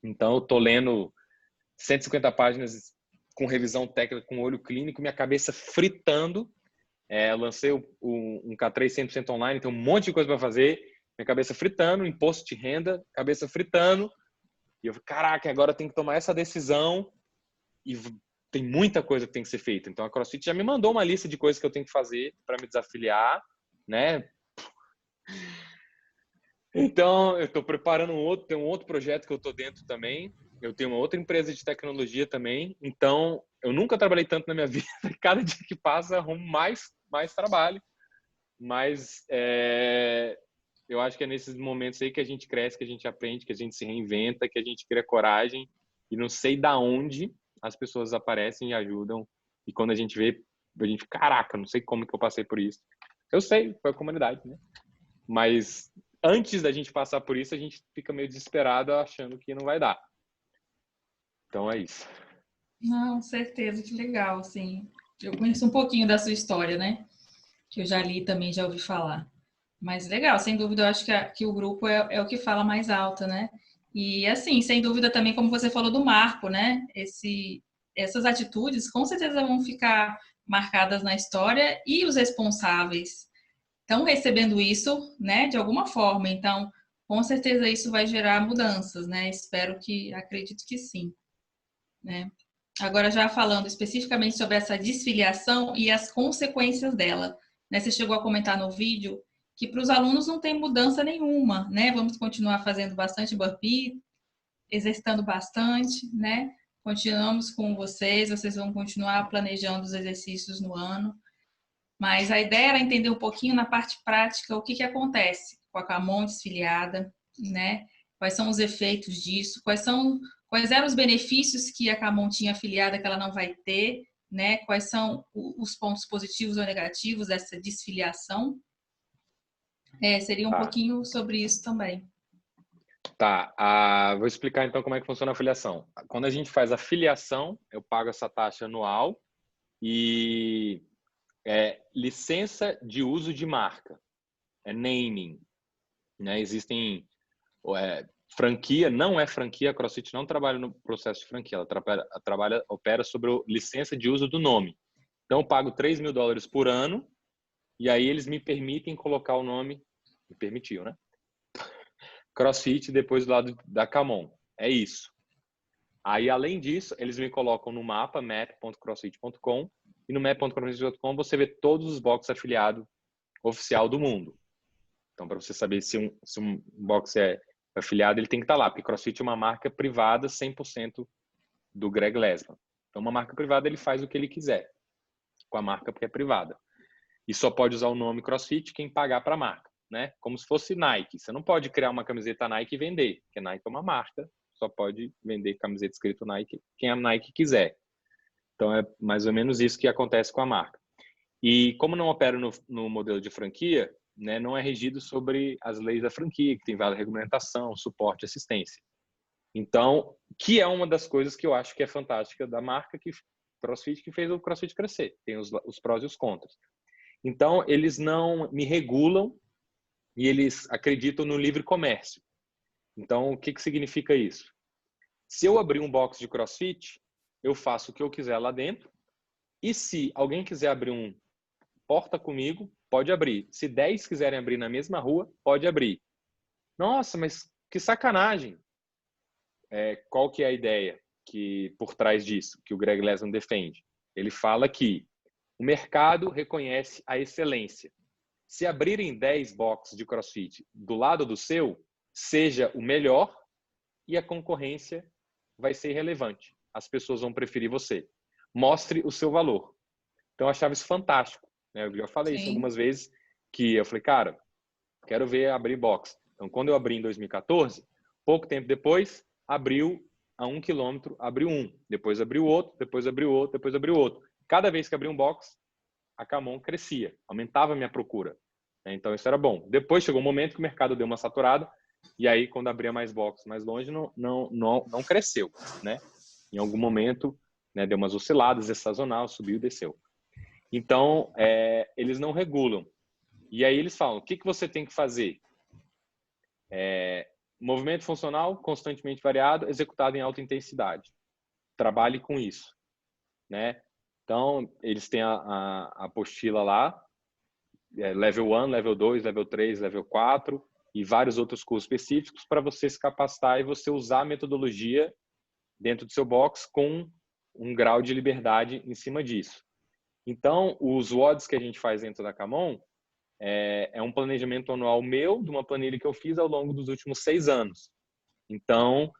então eu tô lendo 150 páginas com revisão técnica, com olho clínico, minha cabeça fritando. Eu lancei um K3 100% online, tem um monte de coisa para fazer, minha cabeça fritando, imposto de renda, cabeça fritando, e eu falei, caraca, agora tem que tomar essa decisão e tem muita coisa que tem que ser feita. Então a CrossFit já me mandou uma lista de coisas que eu tenho que fazer para me desafiliar, né? Então eu estou preparando tem um outro projeto que eu estou dentro também. Eu tenho uma outra empresa de tecnologia também. Então eu nunca trabalhei tanto na minha vida. Cada dia que passa arrumo mais trabalho. Mas eu acho que é nesses momentos aí que a gente cresce, que a gente aprende, que a gente se reinventa, que a gente cria coragem. E não sei da onde as pessoas aparecem e ajudam. E quando a gente vê, a gente, caraca, não sei como que eu passei por isso. Eu sei, foi a comunidade, né? Mas antes da gente passar por isso, a gente fica meio desesperado achando que não vai dar. Então é isso. Não, certeza, que legal, assim. Eu conheço um pouquinho da sua história, né? Que eu já li também, já ouvi falar. Mas legal, sem dúvida, eu acho que o grupo é o que fala mais alto, né? E assim, sem dúvida também, como você falou do marco, né? Essas atitudes com certeza vão ficar marcadas na história e os responsáveis estão recebendo isso, né? De alguma forma. Então, com certeza isso vai gerar mudanças, né? Acredito que sim, né? Agora, já falando especificamente sobre essa desfiliação e as consequências dela, né? Você chegou a comentar no vídeo que para os alunos não tem mudança nenhuma, né? Vamos continuar fazendo bastante burpee, exercitando bastante, né? Continuamos com vocês vão continuar planejando os exercícios no ano. Mas a ideia era entender um pouquinho na parte prática o que que acontece com a Camon desfiliada, né? Quais são os efeitos disso, quais eram os benefícios que a Camon tinha afiliada que ela não vai ter, né? Quais são os pontos positivos ou negativos dessa desfiliação? Seria um Tá. pouquinho sobre isso também. Tá, vou explicar então como é que funciona a filiação. Quando a gente faz a filiação, eu pago essa taxa anual e licença de uso de marca, naming, né? Existem franquia, não é franquia, a CrossFit não trabalha no processo de franquia, ela opera sobre licença de uso do nome. Então eu pago $3.000 por ano e aí eles me permitem colocar o nome, me permitiu, né? CrossFit depois do lado da Camon. É isso. Aí, além disso, eles me colocam no mapa, map.crossfit.com, e no map.crossfit.com você vê todos os boxes afiliados oficial do mundo. Então, para você saber se um box é afiliado, ele tem que estar lá, porque CrossFit é uma marca privada 100% do Greg Lesnar. Então, uma marca privada, ele faz o que ele quiser com a marca, porque é privada. E só pode usar o nome CrossFit quem pagar para a marca, né? Como se fosse Nike. Você não pode criar uma camiseta Nike e vender, porque Nike é uma marca, só pode vender camiseta escrito Nike quem a Nike quiser. Então, é mais ou menos isso que acontece com a marca. E como não opera no modelo de franquia, né, não é regido sobre as leis da franquia, que tem várias regulamentação, suporte, assistência. Então, que é uma das coisas que eu acho que é fantástica da marca CrossFit, que fez o CrossFit crescer. Tem os prós e os contras. Então, eles não me regulam e eles acreditam no livre comércio. Então, o que significa isso? Se eu abrir um box de CrossFit, eu faço o que eu quiser lá dentro. E se alguém quiser abrir um porta comigo, pode abrir. Se 10 quiserem abrir na mesma rua, pode abrir. Nossa, mas que sacanagem. Qual que é a ideia por trás disso, que o Greg Lesnar defende? Ele fala que o mercado reconhece a excelência. Se abrirem 10 boxes de CrossFit do lado do seu, seja o melhor e a concorrência vai ser irrelevante. As pessoas vão preferir você. Mostre o seu valor. Então, eu achava isso fantástico. Eu já falei isso algumas vezes, que eu falei, cara, quero ver abrir box. Então, quando eu abri em 2014, pouco tempo depois, abriu a 1 quilômetro, abriu um. Depois abriu outro, depois abriu outro, depois abriu outro. Cada vez que abriu um box, a Camon crescia, aumentava a minha procura. Então, isso era bom. Depois chegou um momento que o mercado deu uma saturada, e aí, quando abria mais boxes mais longe, não cresceu, né? Em algum momento, né, deu umas osciladas, é sazonal, subiu e desceu. Então, eles não regulam. E aí eles falam, o que você tem que fazer? Movimento funcional constantemente variado, executado em alta intensidade. Trabalhe com isso, né? Então, eles têm a apostila lá, level 1, level 2, level 3, level 4 e vários outros cursos específicos para você se capacitar e você usar a metodologia dentro do seu box com um grau de liberdade em cima disso. Então, os WODs que a gente faz dentro da Camon é um planejamento anual meu, de uma planilha que eu fiz ao longo dos últimos 6 anos. Então,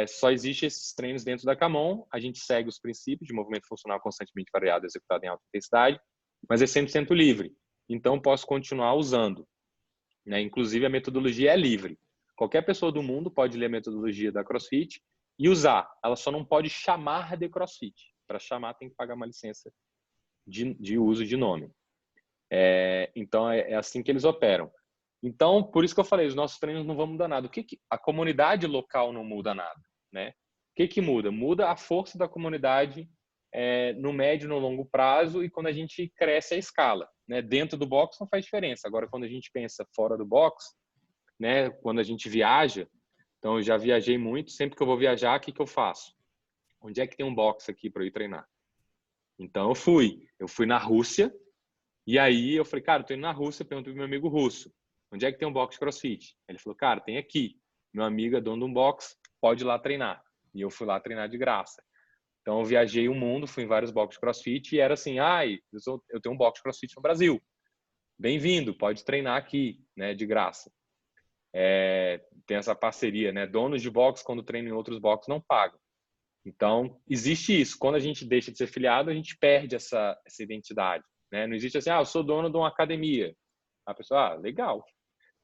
só existe esses treinos dentro da Camon, a gente segue os princípios de movimento funcional constantemente variado, executado em alta intensidade, mas é 100% livre. Então, posso continuar usando. Né? Inclusive, a metodologia é livre. Qualquer pessoa do mundo pode ler a metodologia da CrossFit e usar. Ela só não pode chamar de CrossFit. Para chamar, tem que pagar uma licença de uso de nome. Então, é assim que eles operam. Então, por isso que eu falei, os nossos treinos não vão mudar nada. A comunidade local não muda nada, né? O que muda? Muda a força da comunidade no médio e no longo prazo e quando a gente cresce a escala, né? Dentro do box não faz diferença. Agora, quando a gente pensa fora do box, né? Quando a gente viaja, então eu já viajei muito, sempre que eu vou viajar, o que eu faço? Onde é que tem um box aqui para eu ir treinar? Então, eu fui na Rússia, e aí eu falei, cara, eu tô indo na Rússia, perguntei pro meu amigo russo, onde é que tem um box CrossFit? Ele falou, cara, tem aqui. Meu amigo é dono de um box, pode ir lá treinar. E eu fui lá treinar de graça. Então eu viajei o mundo, fui em vários boxes CrossFit e era assim, eu tenho um box CrossFit no Brasil. Bem-vindo, pode treinar aqui, né, de graça. Tem essa parceria, né? Donos de box, quando treinam em outros boxes, não pagam. Então, existe isso. Quando a gente deixa de ser filiado, a gente perde essa identidade. né? Não existe assim, eu sou dono de uma academia. A pessoa, legal.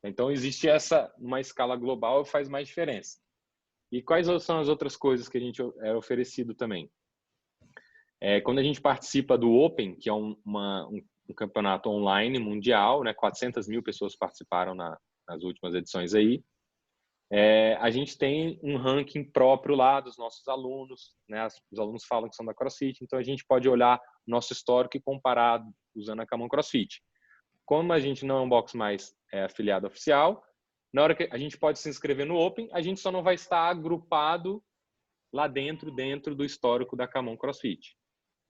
Então, existe essa, numa escala global, faz mais diferença. E quais são as outras coisas que a gente é oferecido também? Quando a gente participa do Open, que é um campeonato online mundial, né? 400 mil pessoas participaram nas últimas edições aí. A gente tem um ranking próprio lá dos nossos alunos, né? Os alunos falam que são da CrossFit, então a gente pode olhar nosso histórico e comparar usando a Camon CrossFit. Como a gente não é um box mais afiliado oficial, na hora que a gente pode se inscrever no Open, a gente só não vai estar agrupado lá dentro do histórico da Camon CrossFit,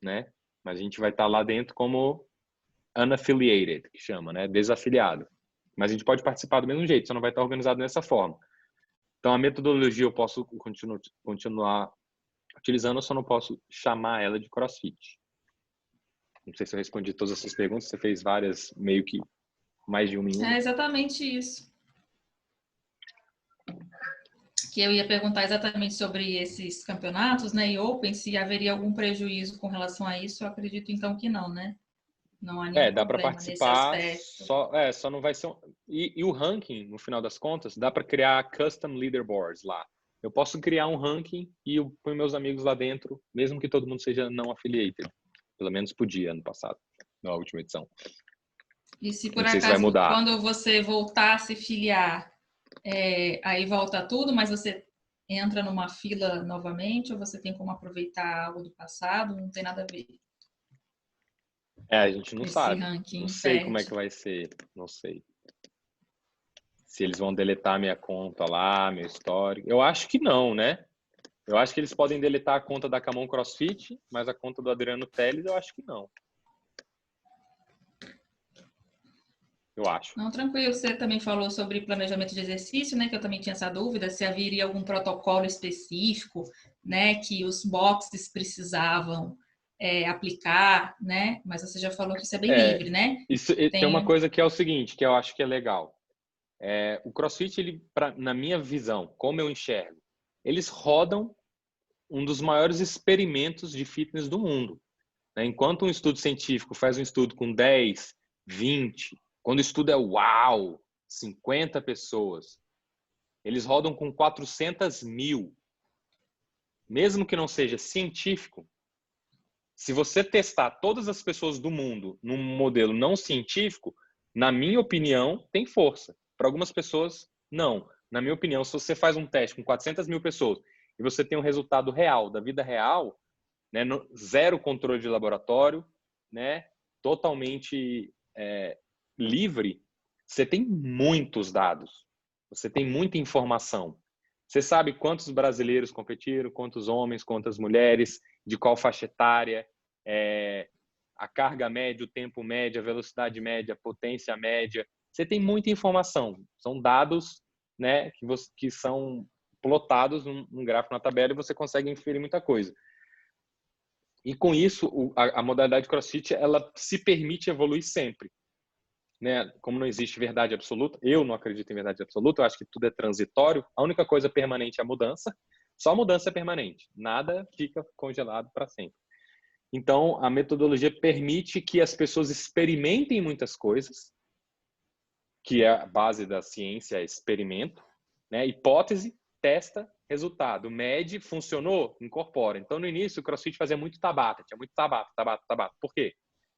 né? Mas a gente vai estar lá dentro como unaffiliated, que chama, né? Desafiliado. Mas a gente pode participar do mesmo jeito, só não vai estar organizado dessa forma. Então, a metodologia eu posso continuar utilizando, eu só não posso chamar ela de CrossFit. Não sei se eu respondi todas essas perguntas, você fez várias, meio que mais de uma em uma. É exatamente isso. Que eu ia perguntar exatamente sobre esses campeonatos, né, e Open, se haveria algum prejuízo com relação a isso, eu acredito então que não, né? Não há nenhum Dá para problema nesse participar, aspecto. só não vai ser e o ranking, no final das contas, dá para criar custom leaderboards lá. Eu posso criar um ranking e eu ponho meus amigos lá dentro, mesmo que todo mundo seja não affiliated. Pelo menos podia ano passado, na última edição. E se por Não sei se vai acaso, mudar. quando você voltar a se filiar, aí volta tudo, mas você entra numa fila novamente, ou você tem como aproveitar algo do passado? Não tem nada a ver. A gente não Esse sabe. Não ranking sei como é perde. que vai ser. Não sei. Se eles vão deletar minha conta lá, meu histórico. Eu acho que não, né? Eu acho que eles podem deletar a conta da Camon CrossFit, mas a conta do Adriano Teles eu acho que não. Eu acho. Não, tranquilo. Você também falou sobre planejamento de exercício, né? Que eu também tinha essa dúvida, se haveria algum protocolo específico, né? Que os boxes precisavam aplicar, né? Mas você já falou que isso é bem livre, né? Isso, tem uma Tem. coisa que é o seguinte, que eu acho que é legal. O CrossFit, ele, na minha visão, como eu enxergo, eles rodam um dos maiores experimentos de fitness do mundo. Né? Enquanto um estudo científico faz um estudo com 10, 20, quando o estudo é uau, 50 pessoas, eles rodam com 400 mil. Mesmo que não seja científico, se você testar todas as pessoas do mundo num modelo não científico, na minha opinião, tem força. Para algumas pessoas, não. Na minha opinião, se você faz um teste com 400 mil pessoas e você tem um resultado real, da vida real, né, zero controle de laboratório, né, totalmente livre, você tem muitos dados, você tem muita informação. Você sabe quantos brasileiros competiram, quantos homens, quantas mulheres, de qual faixa etária, a carga média, o tempo médio, a velocidade média, a potência média. Você tem muita informação. São dados, né, que são plotados num gráfico na tabela e você consegue inferir muita coisa. E com isso, a modalidade CrossFit, ela se permite evoluir sempre. Né? Como não existe verdade absoluta, eu não acredito em verdade absoluta, eu acho que tudo é transitório, a única coisa permanente é a mudança, só a mudança é permanente, nada fica congelado para sempre. Então, a metodologia permite que as pessoas experimentem muitas coisas, que é a base da ciência, é experimento, né? Hipótese, testa, resultado. Mede, funcionou, incorpora. Então, no início, o CrossFit fazia muito Tabata, tinha muito Tabata. Por quê?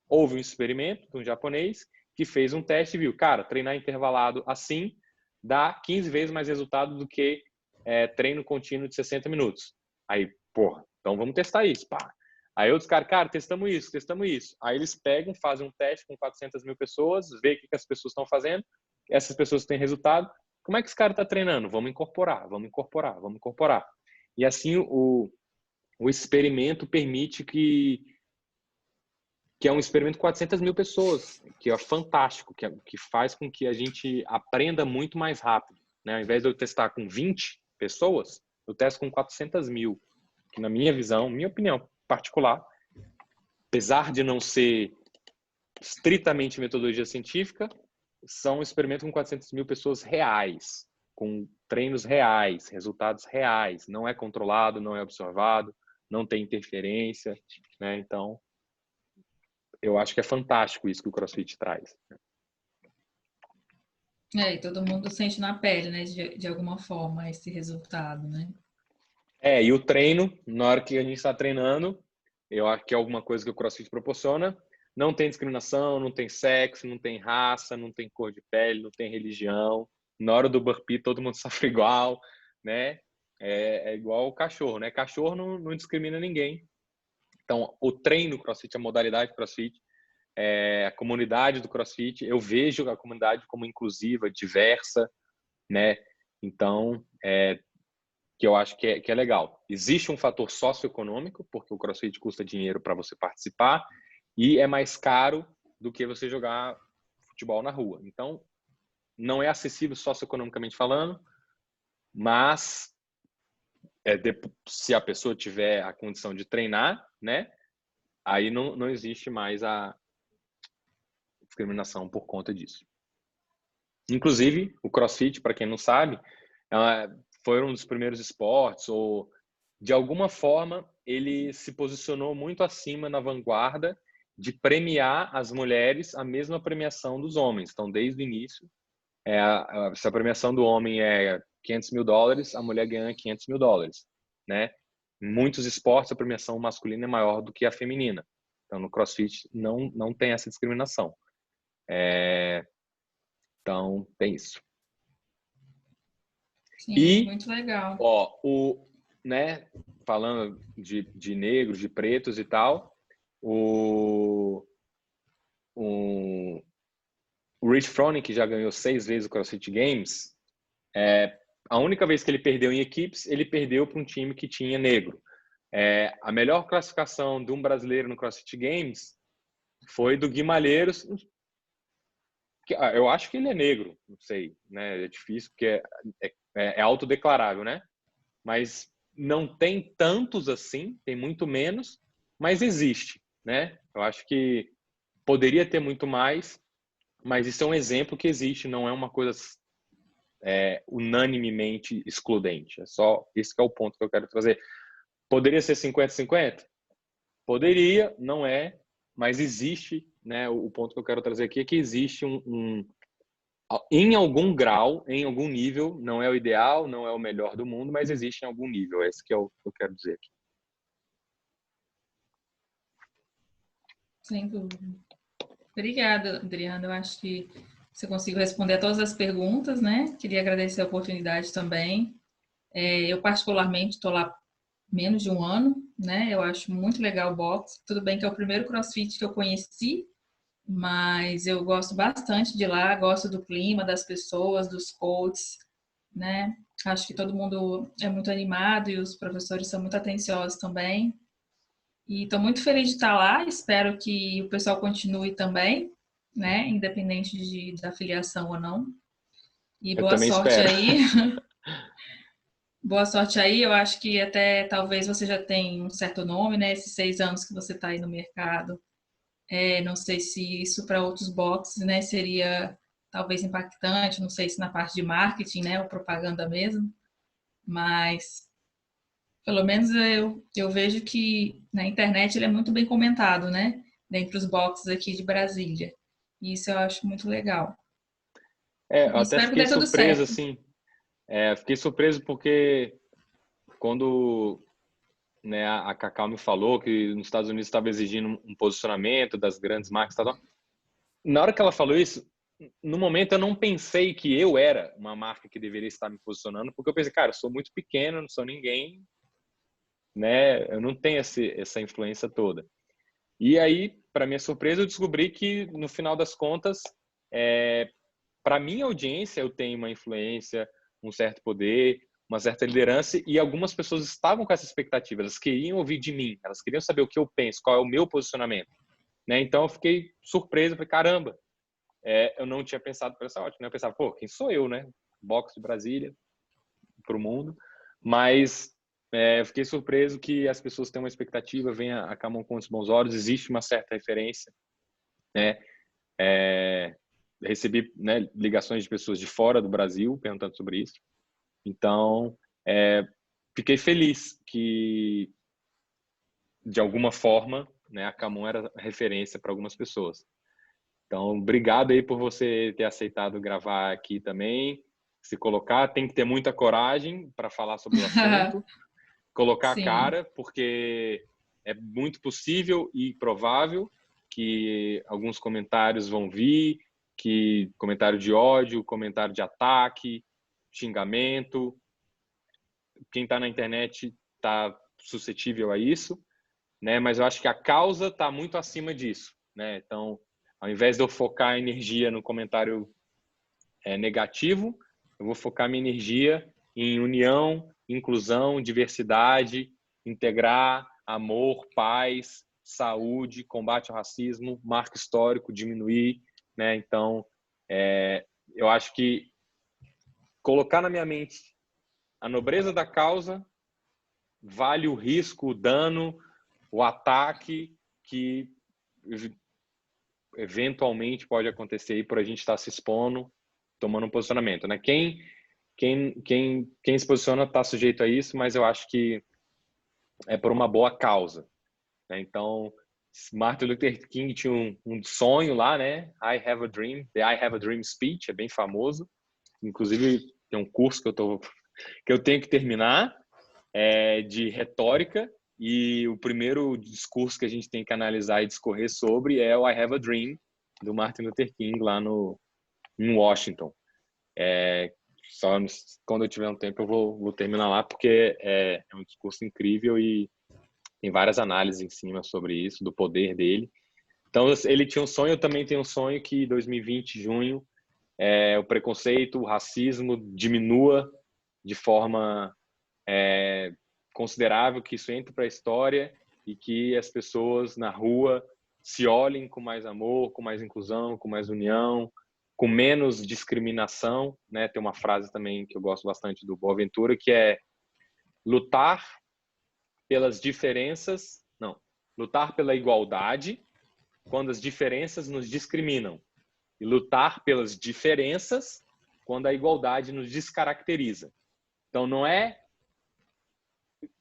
Houve um experimento de um japonês que fez um teste e viu, cara, treinar intervalado assim dá 15 vezes mais resultado do que treino contínuo de 60 minutos. Aí, porra, então vamos testar isso, pá. Aí outros caras, cara, testamos isso. Aí eles pegam, fazem um teste com 400 mil pessoas, vê o que as pessoas estão fazendo, essas pessoas têm resultado. Como é que esse cara está treinando? Vamos incorporar. E assim o experimento permite que é um experimento com 400 mil pessoas, que é fantástico, que faz com que a gente aprenda muito mais rápido. Né? Ao invés de eu testar com 20 pessoas, eu testo com 400 mil, que na minha visão, minha opinião particular, apesar de não ser estritamente metodologia científica, são experimentos com 400 mil pessoas reais, com treinos reais, resultados reais. Não é controlado, não é observado, não tem interferência, né? Então, eu acho que é fantástico isso que o CrossFit traz. E todo mundo sente na pele, né, de alguma forma, esse resultado, né? E o treino, na hora que a gente está treinando, eu acho que é alguma coisa que o CrossFit proporciona. Não tem discriminação, não tem sexo, não tem raça, não tem cor de pele, não tem religião. Na hora do burpee, todo mundo sofre igual, né? É igual o cachorro, né? Cachorro não discrimina ninguém. Então, o treino CrossFit, a modalidade CrossFit, a comunidade do CrossFit, eu vejo a comunidade como inclusiva, diversa, né? Então, que eu acho que é legal. Existe um fator socioeconômico, porque o CrossFit custa dinheiro para você participar, e é mais caro do que você jogar futebol na rua. Então, não é acessível socioeconomicamente falando, mas se a pessoa tiver a condição de treinar, né? Aí não existe mais a discriminação por conta disso. Inclusive, o CrossFit, para quem não sabe, foi um dos primeiros esportes, ou de alguma forma ele se posicionou muito acima na vanguarda de premiar as mulheres a mesma premiação dos homens. Então, desde o início, se a premiação do homem é $500 mil, a mulher ganha $500 mil, né? Em muitos esportes, a premiação masculina é maior do que a feminina. Então, no CrossFit, não tem essa discriminação. Então, tem isso. Sim, muito legal. Né, falando de negros, de pretos e tal, o Rich Froning, que já ganhou 6 vezes o CrossFit Games, a única vez que ele perdeu em equipes, ele perdeu para um time que tinha negro. A melhor classificação de um brasileiro no CrossFit Games foi do Gui Malheiros. Eu acho que ele é negro, não sei, né? É difícil, porque é autodeclarável, né? Mas não tem tantos assim, tem muito menos, mas existe, né? Eu acho que poderia ter muito mais, mas isso é um exemplo que existe, não é uma coisa unanimemente excludente. É só esse que é o ponto que eu quero trazer. Poderia ser 50-50? Poderia, não é, mas existe, né? O ponto que eu quero trazer aqui é que existe em algum grau, em algum nível, não é o ideal, não é o melhor do mundo, mas existe em algum nível. Esse que é o que eu quero dizer aqui. Sem dúvida. Obrigada, Adriana. Eu acho que você conseguiu responder a todas as perguntas, né? Queria agradecer a oportunidade também. Eu, particularmente, estou lá menos de um ano, né? Eu acho muito legal o boxe. Tudo bem que é o primeiro CrossFit que eu conheci, mas eu gosto bastante de lá, gosto do clima, das pessoas, dos coaches, né? Acho que todo mundo é muito animado e os professores são muito atenciosos também. E estou muito feliz de estar lá, espero que o pessoal continue também, né? Independente da filiação ou não. E Eu boa também sorte espero. aí. Boa sorte aí. Eu acho que até talvez você já tenha um certo nome, né? Esses 6 anos que você está aí no mercado. Não sei se isso para outros boxes, né, seria talvez impactante, não sei se na parte de marketing, né, ou propaganda mesmo, mas pelo menos eu vejo que na internet ele é muito bem comentado, né, dentre os boxes aqui de Brasília. E isso eu acho muito legal. Eu E até espero que fiquei dê tudo surpreso, certo. assim. Fiquei surpreso porque quando, né, a Cacau me falou que nos Estados Unidos estava exigindo um posicionamento das grandes marcas, tal. Na hora que ela falou isso, no momento eu não pensei que eu era uma marca que deveria estar me posicionando, porque eu pensei, cara, eu sou muito pequeno, não sou ninguém, né? Eu não tenho essa influência toda. E aí, para minha surpresa, eu descobri que no final das contas, para minha audiência, eu tenho uma influência, um certo poder, uma certa liderança, e algumas pessoas estavam com essa expectativa, elas queriam ouvir de mim, elas queriam saber o que eu penso, qual é o meu posicionamento, né? Então eu fiquei surpreso, falei, caramba, eu não tinha pensado por essa ótica, né? Eu pensava, pô, quem sou eu, né? Boxe de Brasília para o mundo, mas eu fiquei surpreso que as pessoas têm uma expectativa, veem a Camon com os bons olhos, existe uma certa referência, né? Recebi, né, ligações de pessoas de fora do Brasil perguntando sobre isso. Então, fiquei feliz que, de alguma forma, né, a Camon era referência para algumas pessoas. Então, obrigado aí por você ter aceitado gravar aqui também. Se colocar, tem que ter muita coragem para falar sobre o assunto, colocar a Sim. cara, porque é muito possível e provável que alguns comentários vão vir, que comentário de ódio, comentário de ataque, xingamento. Quem está na internet está suscetível a isso, né? Mas eu acho que a causa está muito acima disso, né? Então, ao invés de eu focar a energia no comentário negativo, eu vou focar minha energia em união, inclusão, diversidade, integrar, amor, paz, saúde, combate ao racismo, marco histórico, diminuir, né? Então, eu acho que colocar na minha mente a nobreza da causa vale o risco, o dano, o ataque que eventualmente pode acontecer aí por a gente estar se expondo, tomando um posicionamento, né? Quem se posiciona está sujeito a isso, mas eu acho que é por uma boa causa, né? Então, Martin Luther King tinha um sonho lá, né? I have a dream, the I have a dream speech, é bem famoso. Inclusive, tem um curso que eu tenho que terminar, de retórica, e o primeiro discurso que a gente tem que analisar e discorrer sobre é o I Have a Dream, do Martin Luther King, lá em Washington. Só quando eu tiver um tempo eu vou terminar lá, porque é um discurso incrível e tem várias análises em cima sobre isso, do poder dele. Então, ele tinha um sonho, eu também tenho um sonho que em 2020, junho, o preconceito, o racismo diminua de forma considerável, que isso entre para a história e que as pessoas na rua se olhem com mais amor, com mais inclusão, com mais união, com menos discriminação, né? Tem uma frase também que eu gosto bastante do Boaventura, que é lutar pelas diferenças, não, lutar pela igualdade quando as diferenças nos discriminam e lutar pelas diferenças quando a igualdade nos descaracteriza. Então, não é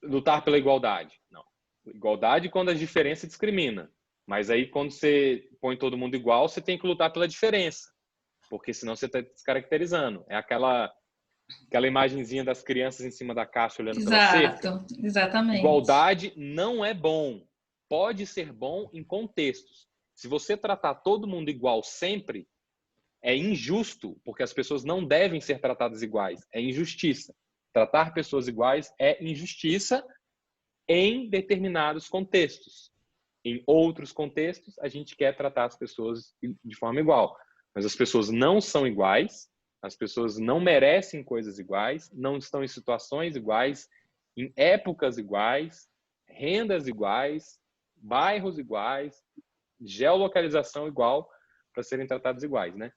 lutar pela igualdade, não. Igualdade quando a diferença discrimina. Mas aí, quando você põe todo mundo igual, você tem que lutar pela diferença, porque senão você está descaracterizando. É aquela imagenzinha das crianças em cima da caixa olhando pela cerca. Exato, exatamente. Igualdade não é bom. Pode ser bom em contextos. Se você tratar todo mundo igual sempre, é injusto, porque as pessoas não devem ser tratadas iguais. É injustiça. Tratar pessoas iguais é injustiça em determinados contextos. Em outros contextos, a gente quer tratar as pessoas de forma igual. Mas as pessoas não são iguais, as pessoas não merecem coisas iguais, não estão em situações iguais, em épocas iguais, rendas iguais, bairros iguais, geolocalização igual para serem tratados iguais, né?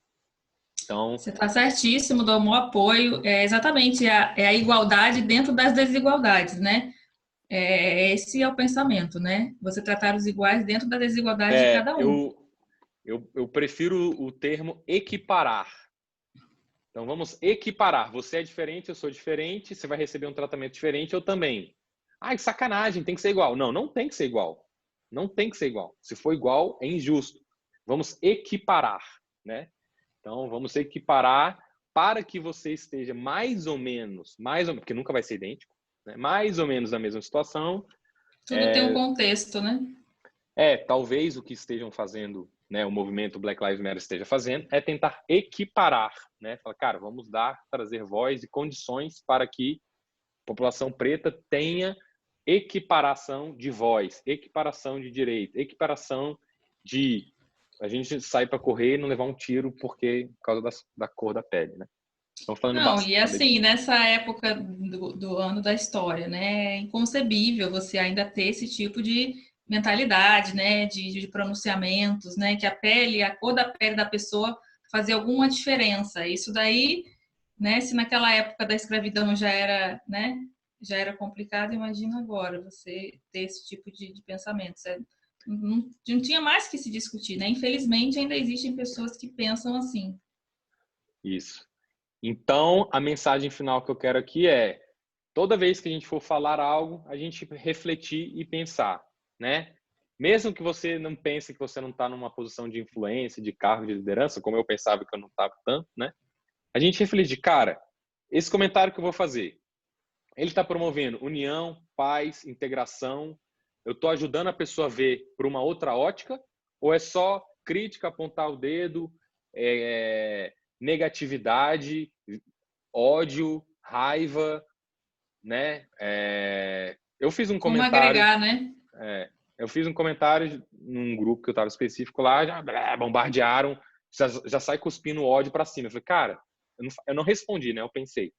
Então, Você está certíssimo, dou meu apoio. É exatamente a igualdade dentro das desigualdades, né? Esse é o pensamento, né? Você tratar os iguais dentro da desigualdade de cada um. eu prefiro o termo equiparar. Então, vamos equiparar. Você é diferente, eu sou diferente, você vai receber um tratamento diferente, eu também. Ai, sacanagem, tem que ser igual. Não, não tem que ser igual. Não tem que ser igual. Se for igual, é injusto. Vamos equiparar, né? Então, vamos equiparar para que você esteja mais ou menos, porque nunca vai ser idêntico, né? Mais ou menos na mesma situação. Tudo tem um contexto, né? Talvez o que estejam fazendo, né, o movimento Black Lives Matter esteja fazendo, é tentar equiparar, né? Falar, cara, vamos trazer voz e condições para que a população preta tenha equiparação de voz, equiparação de direito, equiparação de a gente sair para correr e não levar um tiro por causa da cor da pele, né? Estão falando Não, e bastante. assim, nessa época do ano da história, né? É inconcebível você ainda ter esse tipo de mentalidade, né? De pronunciamentos, né? Que a cor da pele da pessoa fazia alguma diferença. Isso daí, né? Se naquela época da escravidão já era, né? Já era complicado, imagina agora você ter esse tipo de pensamento. Não tinha mais que se discutir, né? Infelizmente, ainda existem pessoas que pensam assim. Isso. Então, a mensagem final que eu quero aqui é: toda vez que a gente for falar algo, a gente refletir e pensar, né? mesmo que você não pense que você não está numa posição de influência, de cargo de liderança, como eu pensava que eu não estava tanto, né? A gente reflete, cara, esse comentário que eu vou fazer, ele está promovendo união, paz, integração. Eu estou ajudando a pessoa a ver por uma outra ótica? Ou é só crítica, apontar o dedo, negatividade, ódio, raiva, né? Eu fiz um Como comentário... agregar, né? Eu fiz um comentário num grupo que eu estava específico lá, já bombardearam, já sai cuspindo ódio para cima. Eu falei, cara, eu não respondi, né? Eu pensei.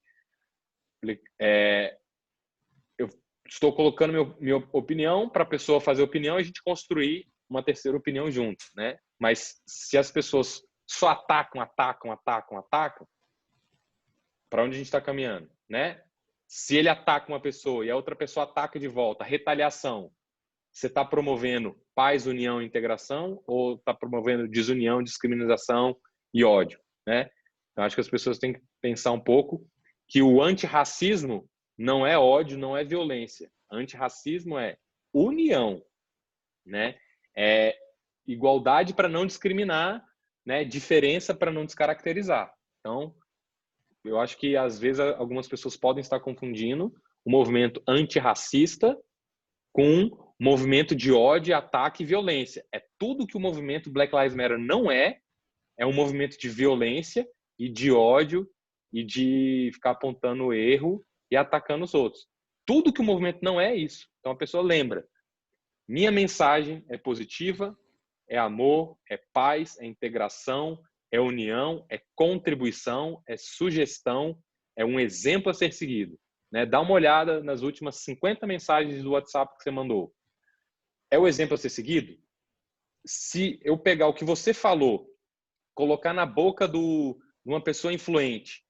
Eu estou colocando minha opinião para a pessoa fazer opinião e a gente construir uma terceira opinião junto, né? Mas se as pessoas só atacam, para onde a gente está caminhando, né? Se ele ataca uma pessoa e a outra pessoa ataca de volta, retaliação, você está promovendo paz, união e integração ou está promovendo desunião, discriminação e ódio, né? Então, acho que as pessoas têm que pensar um pouco que o antirracismo não é ódio, não é violência. Antirracismo é união, né? É igualdade para não discriminar, né? Diferença para não descaracterizar. Então, eu acho que às vezes algumas pessoas podem estar confundindo o movimento antirracista com movimento de ódio, ataque e violência. É tudo que o movimento Black Lives Matter não é um movimento de violência e de ódio e de ficar apontando o erro e atacando os outros. Tudo que o movimento não é isso. Então a pessoa lembra, minha mensagem é positiva, é amor, é paz, é integração, é união, é contribuição, é sugestão, é um exemplo a ser seguido. Né? Dá uma olhada nas últimas 50 mensagens do WhatsApp que você mandou. É o exemplo a ser seguido? Se eu pegar o que você falou, colocar na boca de uma pessoa influente,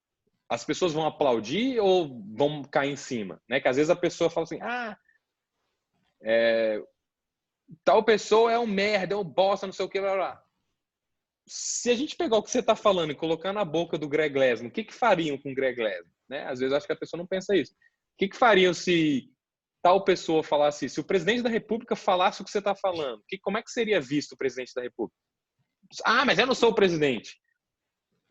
as pessoas vão aplaudir ou vão cair em cima? Né? Que às vezes a pessoa fala assim, tal pessoa é um merda, é um bosta, não sei o que, blá, blá. Se a gente pegar o que você está falando e colocar na boca do Greg Lesman, o que fariam com o Greg Lesman? Né? Às vezes acho que a pessoa não pensa isso. O que fariam se tal pessoa falasse isso? Se o presidente da República falasse o que você está falando, como é que seria visto o presidente da República? Mas eu não sou o presidente.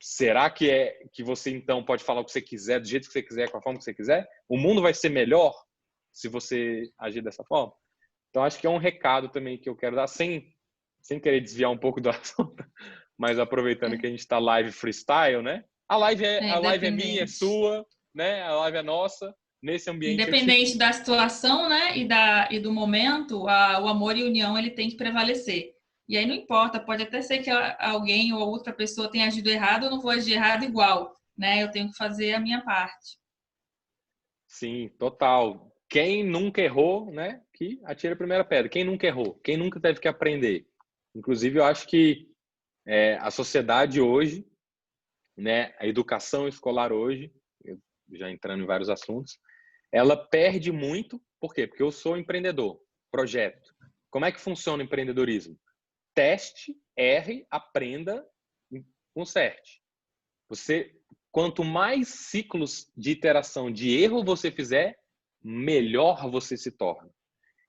Será que você então pode falar o que você quiser, do jeito que você quiser, com a forma que você quiser? O mundo vai ser melhor se você agir dessa forma? Então acho que é um recado também que eu quero dar, sem querer desviar um pouco do assunto, mas aproveitando que a gente está live freestyle, né? A live é minha, é sua, né? A live é nossa. Nesse ambiente independente da situação, né, e do momento, o amor e a união ele tem que prevalecer. E aí não importa, pode até ser que alguém ou outra pessoa tenha agido errado, eu não vou agir errado igual, né? Eu tenho que fazer a minha parte. Sim, total. Quem nunca errou, né, que atira a primeira pedra. Quem nunca errou? Quem nunca teve que aprender? Inclusive, eu acho que a sociedade hoje, né, a educação escolar hoje, já entrando em vários assuntos, ela perde muito. Por quê? Porque eu sou empreendedor, projeto. Como é que funciona o empreendedorismo? Teste, erre, aprenda, conserte. Quanto mais ciclos de iteração de erro você fizer, melhor você se torna.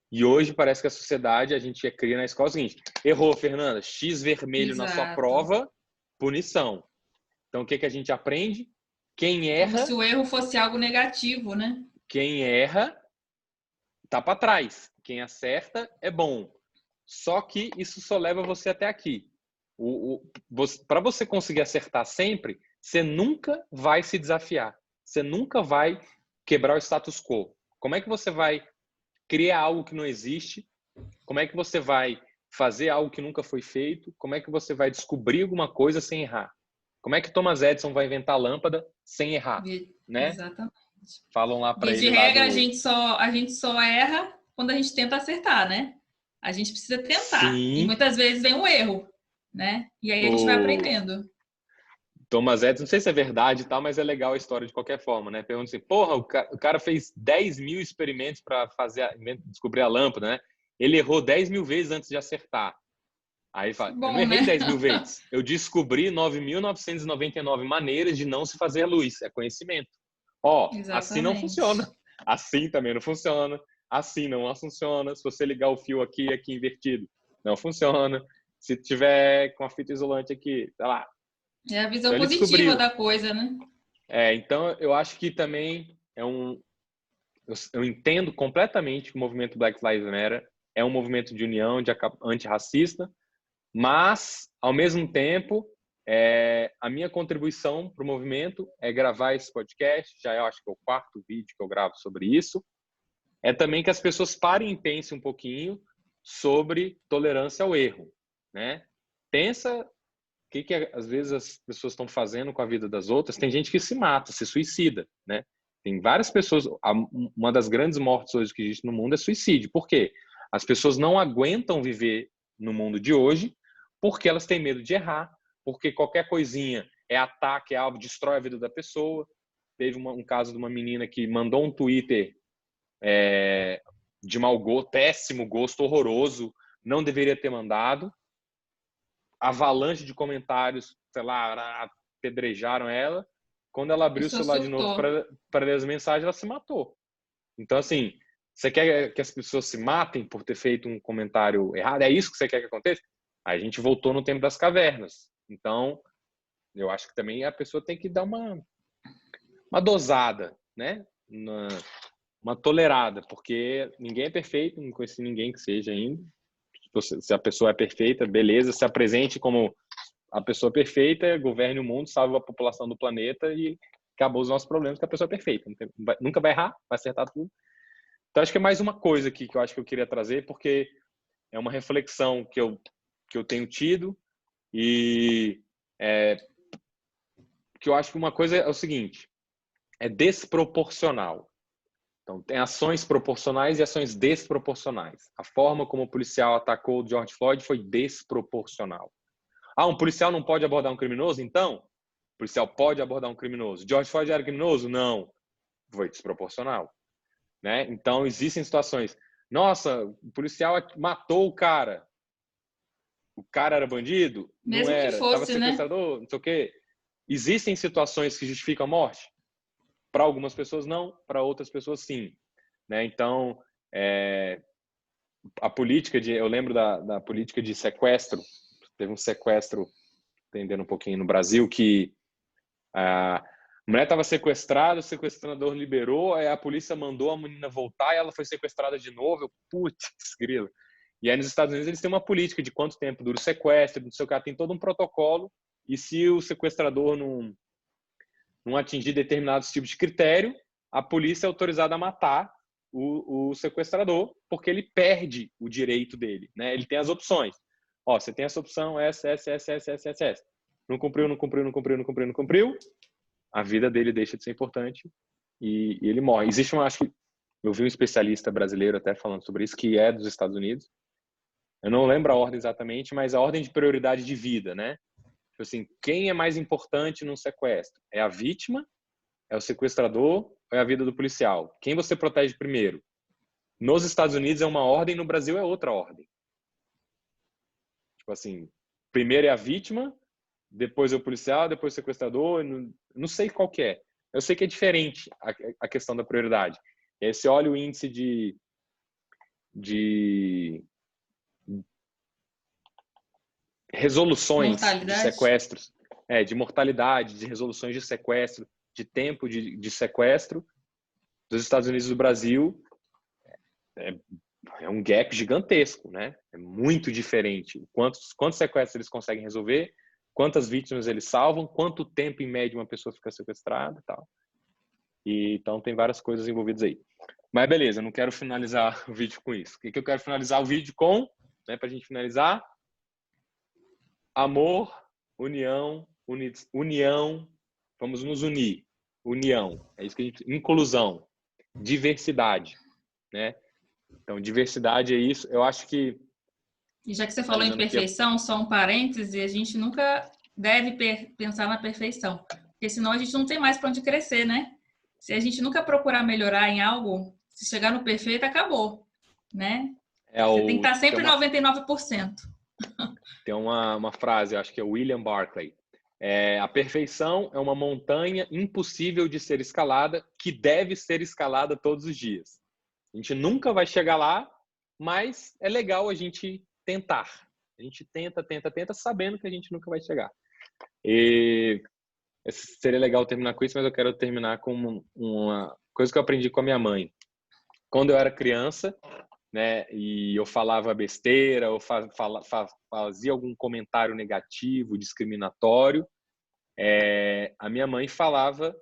E hoje parece que a sociedade, a gente cria na escola o seguinte: errou, Fernanda, X vermelho na sua prova, punição. Então o que a gente aprende? Quem erra... Como se o erro fosse algo negativo, né? Quem erra tá para trás. Quem acerta é bom. Só que isso só leva você até aqui. Para você conseguir acertar sempre, você nunca vai se desafiar. Você nunca vai quebrar o status quo. Como é que você vai criar algo que não existe? Como é que você vai fazer algo que nunca foi feito? Como é que você vai descobrir alguma coisa sem errar? Como é que Thomas Edison vai inventar a lâmpada sem errar? Né? Exatamente. Falam lá para ele. De regra, a gente só erra quando a gente tenta acertar, né? A gente precisa tentar. Sim. E muitas vezes vem um erro, né? E aí a gente vai aprendendo. Thomas Edison, não sei se é verdade e tal, mas é legal a história de qualquer forma, né? Pergunta assim, porra, o cara fez 10 mil experimentos para descobrir a lâmpada, né? Ele errou 10 mil vezes antes de acertar. Aí ele fala, eu não errei 10 mil vezes. Eu descobri 9.999 maneiras de não se fazer luz. É conhecimento. Assim não funciona. Assim também não funciona. assim não funciona. Se você ligar o fio aqui invertido, não funciona. Se tiver com a fita isolante aqui, tá lá. É a visão Então ele positiva descobriu. da coisa, né? Então eu acho que também eu entendo completamente que o movimento Black Lives Matter é um movimento de união, de antirracista, mas, ao mesmo tempo, a minha contribuição para o movimento é gravar esse podcast, já eu acho que é o 4º vídeo que eu gravo sobre isso, é também que as pessoas parem e pensem um pouquinho sobre tolerância ao erro, né? Pensa o que às vezes as pessoas estão fazendo com a vida das outras. Tem gente que se mata, se suicida, né? Tem várias pessoas. Uma das grandes mortes hoje que existe no mundo é suicídio. Por quê? As pessoas não aguentam viver no mundo de hoje porque elas têm medo de errar, porque qualquer coisinha é ataque, é algo, destrói a vida da pessoa. Teve um caso de uma menina que mandou um Twitter de mau gosto, péssimo gosto, horroroso, não deveria ter mandado. Avalanche de comentários, sei lá, apedrejaram ela. Quando ela A abriu o pessoa celular de novo surtou. para ler as mensagens, ela se matou. Então, assim, você quer que as pessoas se matem por ter feito um comentário errado? É isso que você quer que aconteça? Aí a gente voltou no tempo das cavernas. Então, eu acho que também a pessoa tem que dar uma dosada, né? Uma tolerada, porque ninguém é perfeito, não conheci ninguém que seja ainda. Se a pessoa é perfeita, beleza, se apresente como a pessoa perfeita, governe o mundo, salve a população do planeta e acabou os nossos problemas, que a pessoa é perfeita. Nunca vai errar, vai acertar tudo. Então, acho que é mais uma coisa aqui que eu acho que eu queria trazer, porque é uma reflexão que eu tenho tido e que eu acho que uma coisa é o seguinte, é desproporcional. Então, tem ações proporcionais e ações desproporcionais. A forma como o policial atacou o George Floyd foi desproporcional. Um policial não pode abordar um criminoso? Então, o policial pode abordar um criminoso. George Floyd era criminoso? Não. Foi desproporcional. Né? Então, existem situações. Nossa, o policial matou o cara. O cara era bandido? Não Mesmo que era. Estava fosse, né? sequestrador? Não sei o quê. Existem situações que justificam a morte? Para algumas pessoas, não. Para outras pessoas, sim. Né? Então, a política eu lembro da política de sequestro. Teve um sequestro, entendendo um pouquinho, no Brasil, que a mulher estava sequestrada, o sequestrador liberou, aí a polícia mandou a menina voltar e ela foi sequestrada de novo. Putz, grilo. E aí nos Estados Unidos eles têm uma política de quanto tempo dura o sequestro, não sei o que, tem todo um protocolo, e se o sequestrador não atingir determinados tipos de critério, a polícia é autorizada a matar o sequestrador, porque ele perde o direito dele, né? Ele tem as opções. Você tem essa opção, essa. Não cumpriu, não cumpriu, não cumpriu, não cumpriu, não cumpriu. A vida dele deixa de ser importante e ele morre. Existe acho que eu vi um especialista brasileiro até falando sobre isso, que é dos Estados Unidos. Eu não lembro a ordem exatamente, mas a ordem de prioridade de vida, né? Tipo assim, quem é mais importante num sequestro? É a vítima? É o sequestrador? Ou é a vida do policial? Quem você protege primeiro? Nos Estados Unidos é uma ordem, no Brasil é outra ordem. Tipo assim, primeiro é a vítima, depois é o policial, depois o sequestrador, não sei qual que é. Eu sei que é diferente a questão da prioridade. E aí você olha o índice de resoluções de Mortalidade. sequestros, de mortalidade, de resoluções de sequestro, de tempo de sequestro dos Estados Unidos e do Brasil, é um gap gigantesco, né? É muito diferente. Quantos sequestros eles conseguem resolver, quantas vítimas eles salvam, quanto tempo em média uma pessoa fica sequestrada e tal. Então tem várias coisas envolvidas aí. Mas beleza, eu não quero finalizar o vídeo com isso. O que eu quero finalizar o vídeo com, né, pra gente finalizar? Amor, união, união, vamos nos unir. União, é isso que a gente... Inclusão, diversidade, né? Então, diversidade é isso. Eu acho que... E já que você falou em perfeição, só um parêntese, a gente nunca deve pensar na perfeição, porque senão a gente não tem mais para onde crescer, né? Se a gente nunca procurar melhorar em algo, se chegar no perfeito, acabou, né? Você tem que estar sempre 99%. Tem uma frase, eu acho que é William Barclay. A perfeição é uma montanha impossível de ser escalada, que deve ser escalada todos os dias. A gente nunca vai chegar lá, mas é legal a gente tentar. A gente tenta, sabendo que a gente nunca vai chegar. E seria legal terminar com isso, mas eu quero terminar com uma coisa que eu aprendi com a minha mãe. Quando eu era criança, né, e eu falava besteira, ou fazia algum comentário negativo, discriminatório, a minha mãe falava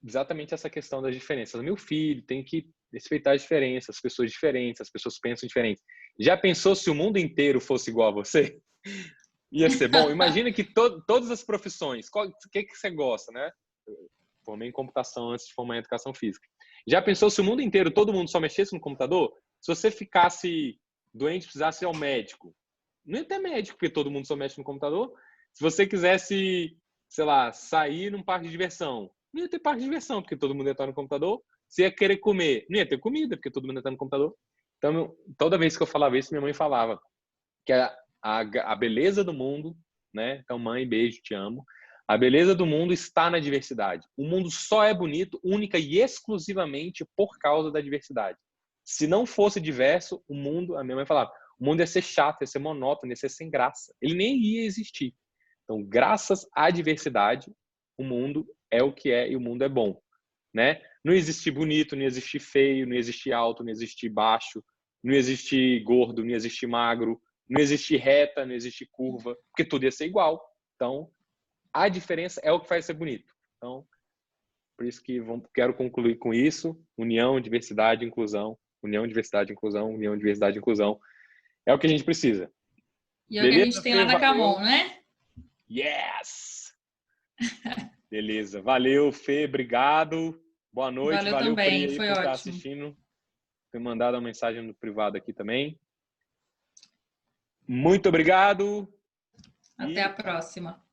exatamente essa questão das diferenças. Meu filho, tem que respeitar as diferenças, as pessoas diferentes, as pessoas pensam diferente. Já pensou se o mundo inteiro fosse igual a você? Ia ser bom. Imagina que todas as profissões, o que você gosta, né? Formei em computação antes de formar em educação física. Já pensou se o mundo inteiro, todo mundo só mexesse no computador? Se você ficasse doente, precisasse ir ao médico, não ia ter médico, porque todo mundo só mexe no computador. Se você quisesse, sei lá, sair num parque de diversão, não ia ter parque de diversão, porque todo mundo ia estar no computador. Se ia querer comer, não ia ter comida, porque todo mundo ia estar no computador. Então, toda vez que eu falava isso, minha mãe falava que a beleza do mundo, né? Então, mãe, beijo, te amo. A beleza do mundo está na diversidade. O mundo só é bonito, única e exclusivamente por causa da diversidade. Se não fosse diverso, o mundo, a minha mãe falava, o mundo ia ser chato, ia ser monótono, ia ser sem graça. Ele nem ia existir. Então, graças à diversidade, o mundo é o que é e o mundo é bom, né? Não existe bonito, não existe feio, não existe alto, não existe baixo, não existe gordo, não existe magro, não existe reta, não existe curva, porque tudo ia ser igual. Então, a diferença é o que faz ser bonito. Então, por isso que quero concluir com isso. União, diversidade, inclusão. União, diversidade, inclusão. União, diversidade, inclusão. É o que a gente precisa. E é o que a gente tem lá na Camon, né? Yes! Beleza. Valeu, Fê. Obrigado. Boa noite. Valeu também. Pri, Foi por estar ótimo. assistindo. Foi mandado uma mensagem no privado aqui também. Muito obrigado. Até a próxima.